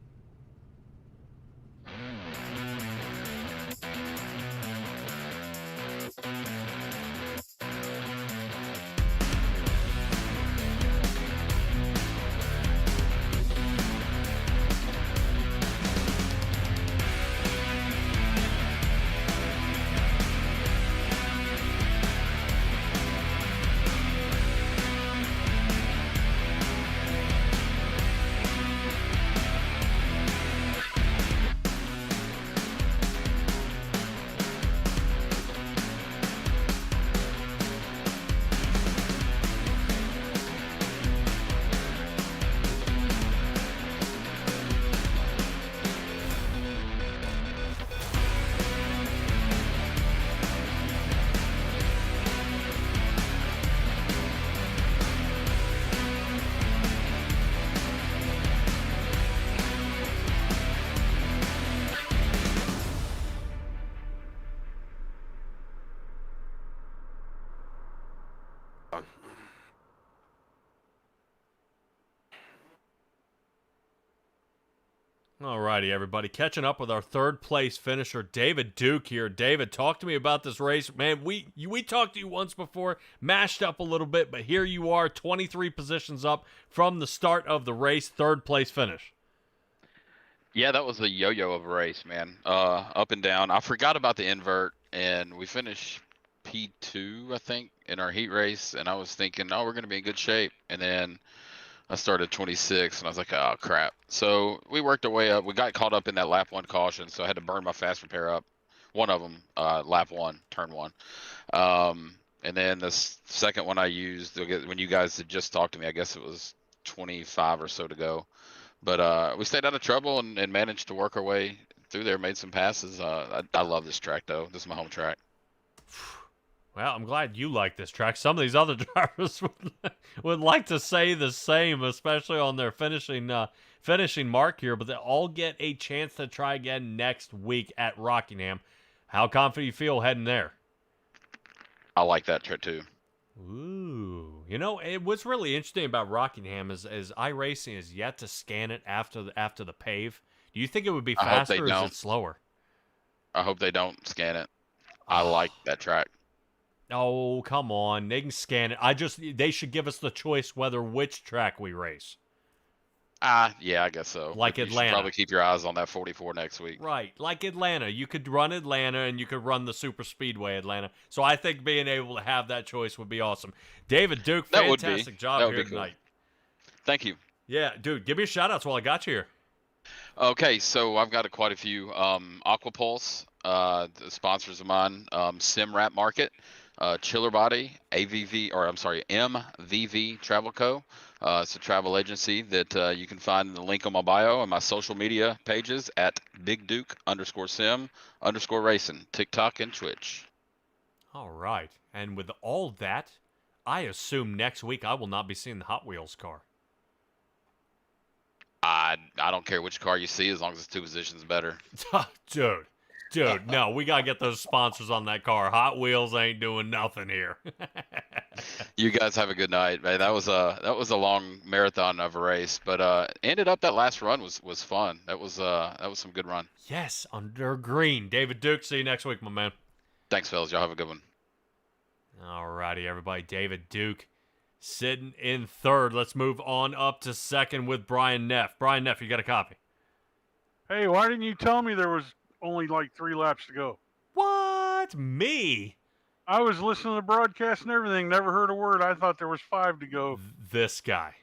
Alrighty, everybody. Catching up with our third place finisher, David Duke here. David, talk to me about this race. Man, we talked to you once before, mashed up a little bit, but here you are, 23 positions up from the start of the race, third place finish. Yeah, that was a yo-yo of a race, man. Up and down. I forgot about the invert, and we finished P2, I think, in our heat race, and I was thinking, oh, we're going to be in good shape. And then I started 26, and I was like, oh, crap. So we worked our way up. We got caught up in that lap 1 caution, so I had to burn my fast repair up. One of them, lap 1, turn 1. And then the second one I used, when you guys had just talked to me, I guess it was 25 or so to go. But we stayed out of trouble and managed to work our way through there, made some passes. I love this track, though. This is my home track. Well, I'm glad you like this track. Some of these other drivers would like to say the same, especially on their finishing mark here, but they all get a chance to try again next week at Rockingham. How confident you feel heading there? I like that track, too. Ooh. What's really interesting about Rockingham is iRacing is yet to scan it after the pave. Do you think it would be faster or is it slower? I hope they don't scan it. I like that track. Oh, come on. They can scan it. They should give us the choice which track we race. Yeah, I guess so. Like you Atlanta. Should probably keep your eyes on that 44 next week. Right, like Atlanta. You could run Atlanta and you could run the Super Speedway Atlanta. So I think being able to have that choice would be awesome. David Duke, fantastic job here tonight. Thank you. Yeah, dude, give me a shout-outs while I got you here. Okay, so I've got quite a few. Aquapulse, the sponsors of mine, SimRap Market. Chiller Body, MVV Travel Co. It's a travel agency that you can find in the link on my bio and my social media pages at BigDuke_Sim_Racing, TikTok and Twitch. All right. And with all that, I assume next week I will not be seeing the Hot Wheels car. I don't care which car you see as long as it's 2 positions better. Dude, no, we gotta get those sponsors on that car. Hot Wheels ain't doing nothing here. You guys have a good night, man. That was a long marathon of a race, but ended up that last run was fun. That was some good run. Yes, under green. David Duke, see you next week, my man. Thanks, fellas. Y'all have a good one. Alrighty, everybody. David Duke sitting in third. Let's move on up to second with Brian Neff. Brian Neff, you got a copy? Hey, why didn't you tell me there was only like 3 laps to go? What? Me? I was listening to the broadcast and everything. Never heard a word. I thought there was 5 to go. This guy.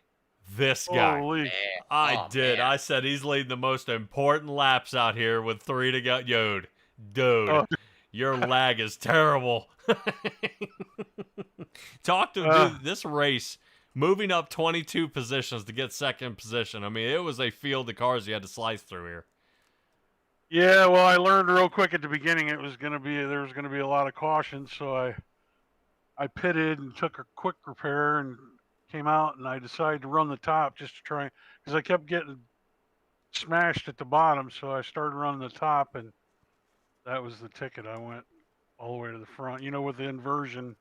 Holy. I did. Man. I said he's leading the most important laps out here with 3 to go. Dude, your lag is terrible. Talk to dude, this race, moving up 22 positions to get second position. I mean, it was a field of cars you had to slice through here. Yeah, well, I learned real quick at the beginning there was going to be a lot of caution, so I pitted and took a quick repair and came out, and I decided to run the top just to try, because I kept getting smashed at the bottom, so I started running the top, and that was the ticket. I went all the way to the front. With the inversion,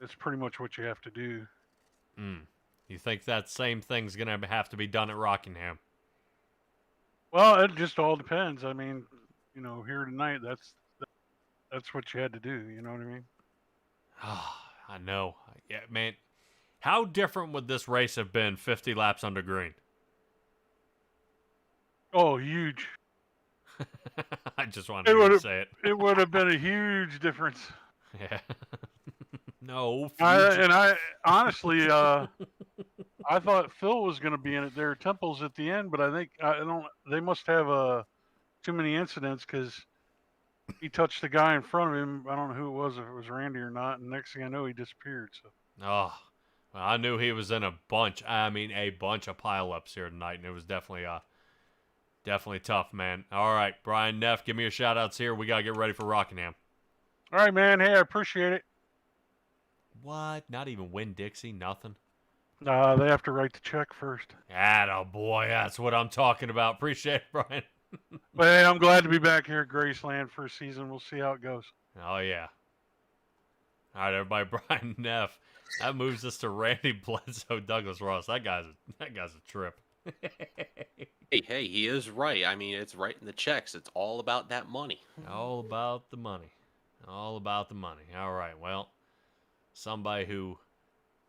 it's pretty much what you have to do. You think that same thing's going to have to be done at Rockingham? Well, it just all depends. I mean, here tonight, that's what you had to do. You know what I mean? I know. Yeah, man. How different would this race have been 50 laps under green? Oh, huge. I just wanted to say it. It would have been a huge difference. Yeah. No. I honestly, I thought Phil was going to be in it there, Temple's at the end, but I think they must have too many incidents because he touched the guy in front of him. I don't know who it was, if it was Randy or not. And next thing I know, he disappeared. So. Oh, well, I knew he was in a bunch of pileups here tonight, and it was definitely tough, man. All right, Brian Neff, give me your shout-outs here. We got to get ready for Rockingham. All right, man. Hey, I appreciate it. What? Not even Winn-Dixie? Nothing? They have to write the check first. Attaboy, that's what I'm talking about. Appreciate it, Brian. But hey, I'm glad to be back here at GRaceLand for a season. We'll see how it goes. Oh, yeah. All right, everybody, Brian Neff. That moves us to Randy Bledsoe, Douglas Ross. That guy's a trip. Hey, he is right. I mean, it's right in the checks. It's all about that money. All about the money. All about the money. All right, well, somebody who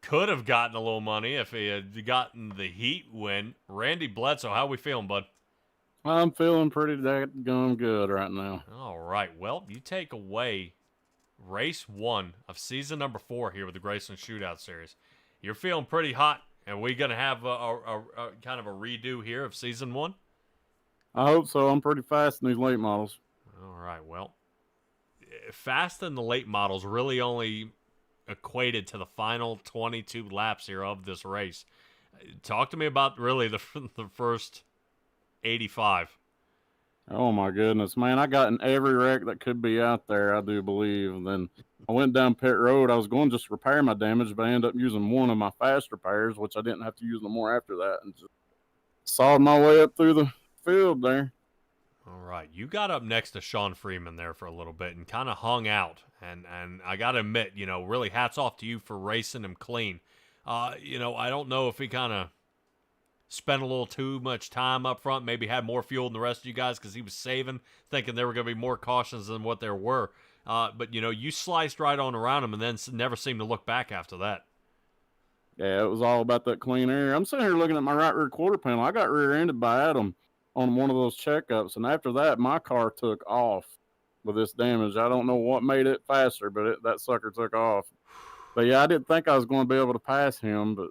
could have gotten a little money if he had gotten the Heat win. Randy Bledsoe, how we feeling, bud? I'm feeling pretty daggone good right now. All right. Well, you take away race 1 of season number 4 here with the GRaceLand Shootout Series. You're feeling pretty hot, and we going to have a kind of a redo here of season 1? I hope so. I'm pretty fast in these late models. All right. Well, fast in the late models really only equated to the final 22 laps here of this race. Talk to me about really the first 85. Oh my goodness, man. I got in every wreck that could be out there, I do believe. And then I went down pit road. I was going to just repair my damage, but I ended up using one of my fast repairs, which I didn't have to use no more after that, and just sawed my way up through the field there. All right. You got up next to Sean Freeman there for a little bit and kind of hung out. And I got to admit, really hats off to you for racing him clean. I don't know if he kind of spent a little too much time up front, maybe had more fuel than the rest of you guys because he was saving, thinking there were going to be more cautions than what there were. But, you sliced right on around him and then never seemed to look back after that. Yeah, it was all about that clean air. I'm sitting here looking at my right rear quarter panel. I got rear-ended by Adam on one of those checkups, and after that, my car took off with this damage. I don't know what made it faster, but that sucker took off. But yeah, I didn't think I was going to be able to pass him, but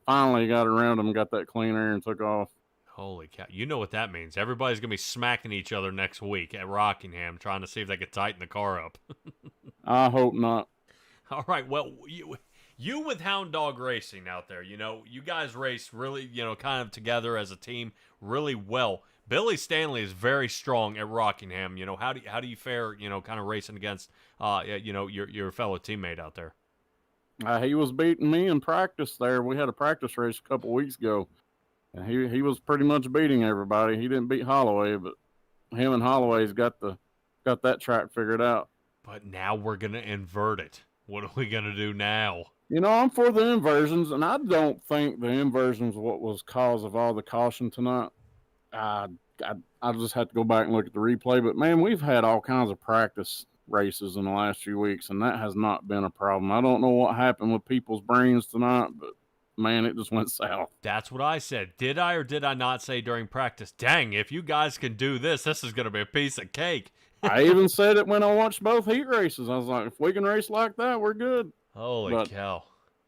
finally got around him and got that clean air and took off. Holy cow. You know what that means. Everybody's going to be smacking each other next week at Rockingham trying to see if they could tighten the car up. I hope not. All right. Well, you with Hound Dog Racing out there, you know, you guys race really, you know, kind of together as a team really well. Billy Stanley is very strong at Rockingham. You know, how do you fare, you know, kind of racing against, you know, your fellow teammate out there? He was beating me in practice there. We had a practice race a couple weeks ago, and he was pretty much beating everybody. He didn't beat Holloway, but him and Holloway's got that track figured out. But now we're gonna invert it. What are we gonna do now? You know, I'm for the inversions, and I don't think the inversions what was cause of all the caution tonight. I just had to go back and look at the replay. But, man, we've had all kinds of practice races in the last few weeks, and that has not been a problem. I don't know what happened with people's brains tonight, but, man, it just went south. That's what I said. Did I or did I not say during practice, dang, if you guys can do this, this is going to be a piece of cake. I even said it when I watched both heat races. I was like, if we can race like that, we're good. Holy cow.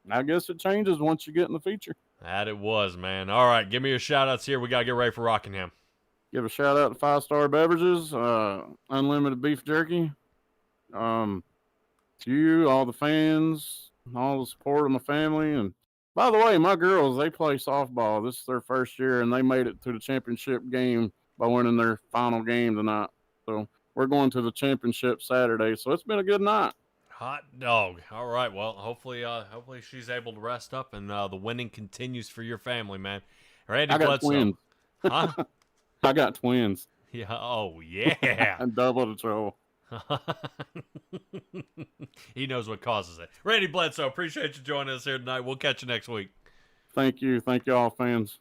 I guess it changes once you get in the feature. That it was, man. All right, give me your shout-outs here. We got to get ready for Rockingham. Give a shout-out to 5 Star Beverages, Unlimited Beef Jerky. To you, all the fans, all the support of my family. And by the way, my girls, they play softball. This is their first year, and they made it to the championship game by winning their final game tonight. So we're going to the championship Saturday. So it's been a good night. Hot dog. All right. Well, hopefully she's able to rest up and the winning continues for your family, man. Randy I got Bledsoe. twins. Huh? I got twins. Yeah. Oh, yeah. And double the trouble. He knows what causes it. Randy Bledsoe, appreciate you joining us here tonight. We'll catch you next week. Thank you. Thank you all, fans.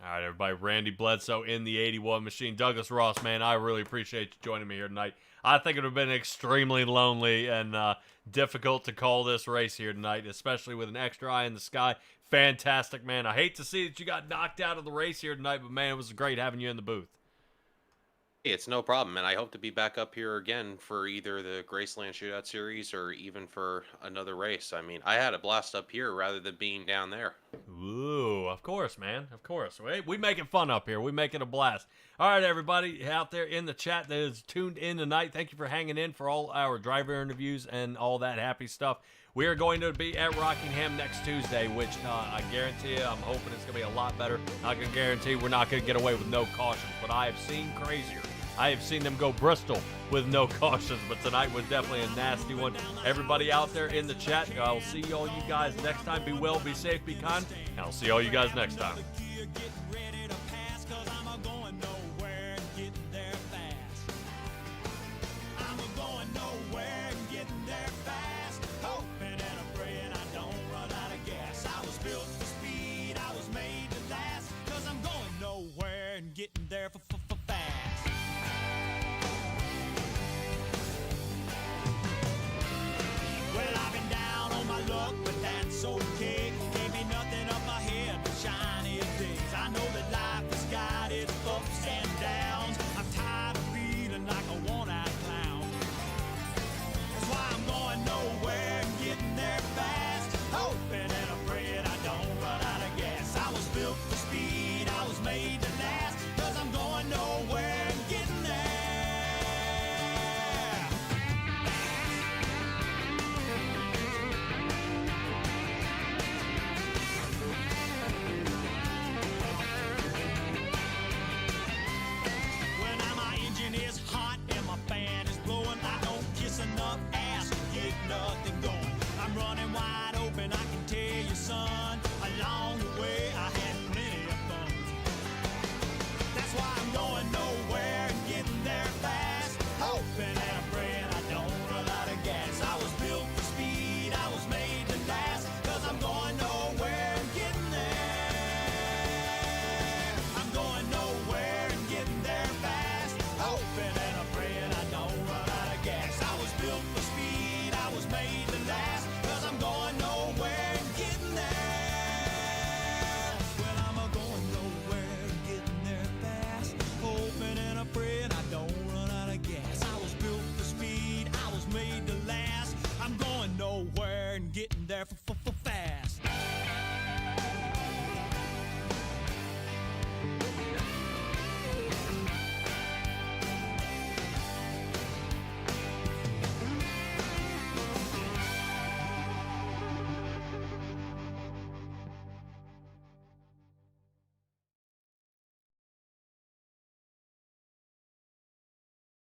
All right, everybody. Randy Bledsoe in the 81 machine. Douglas Ross, man, I really appreciate you joining me here tonight. I think it would have been extremely lonely and difficult to call this race here tonight, especially with an extra eye in the sky. Fantastic, man. I hate to see that you got knocked out of the race here tonight, but, man, it was great having you in the booth. It's no problem, and I hope to be back up here again for either the gRaceland Shootout Series or even for another race. I mean, I had a blast up here rather than being down there. Ooh, of course, man. Of course. We make it fun up here. We make it a blast. All right, everybody out there in the chat that is tuned in tonight, thank you for hanging in for all our driver interviews and all that happy stuff. We are going to be at Rockingham next Tuesday, which I guarantee you, I'm hoping it's going to be a lot better. I can guarantee we're not going to get away with no cautions, but I have seen crazier. I have seen them go Bristol with no cautions, but tonight was definitely a nasty one. Everybody out there in the chat, I'll see all you guys next time. Be well, be safe, be kind, and I'll see all you guys next time. Getting there for fast. Well, I've been down on my luck, but that's okay. Can't be nothing up ahead but shiny days. I know that life has got its ups and downs. I'm tired of feeling like a one-eyed clown. That's why I'm going nowhere and getting there fast. Hoping and I'm praying I don't run out of gas. I was built for speed, I was made to last. I'm going nowhere and getting there. Well, now my engine is hot and my fan is blowing. I don't kiss enough ass to get nothing going. I'm running wide open, I can tell you, son. Along the way, I had plenty of fun. That's why I'm going nowhere and getting there fast. Hoping and I'm praying I don't run out of gas. I was built for speed, I was made to last. Cause I'm going nowhere and getting there. I'm going nowhere and getting there fast. Hoping and I'm praying I don't run out of gas. I was built for speed, I was made to last. Cause I'm going nowhere and getting there. Well, I'm going nowhere and getting there fast. Hoping and I'm praying I don't run out of gas. I was built for speed, I was made to last. I'm going nowhere and getting there for fast.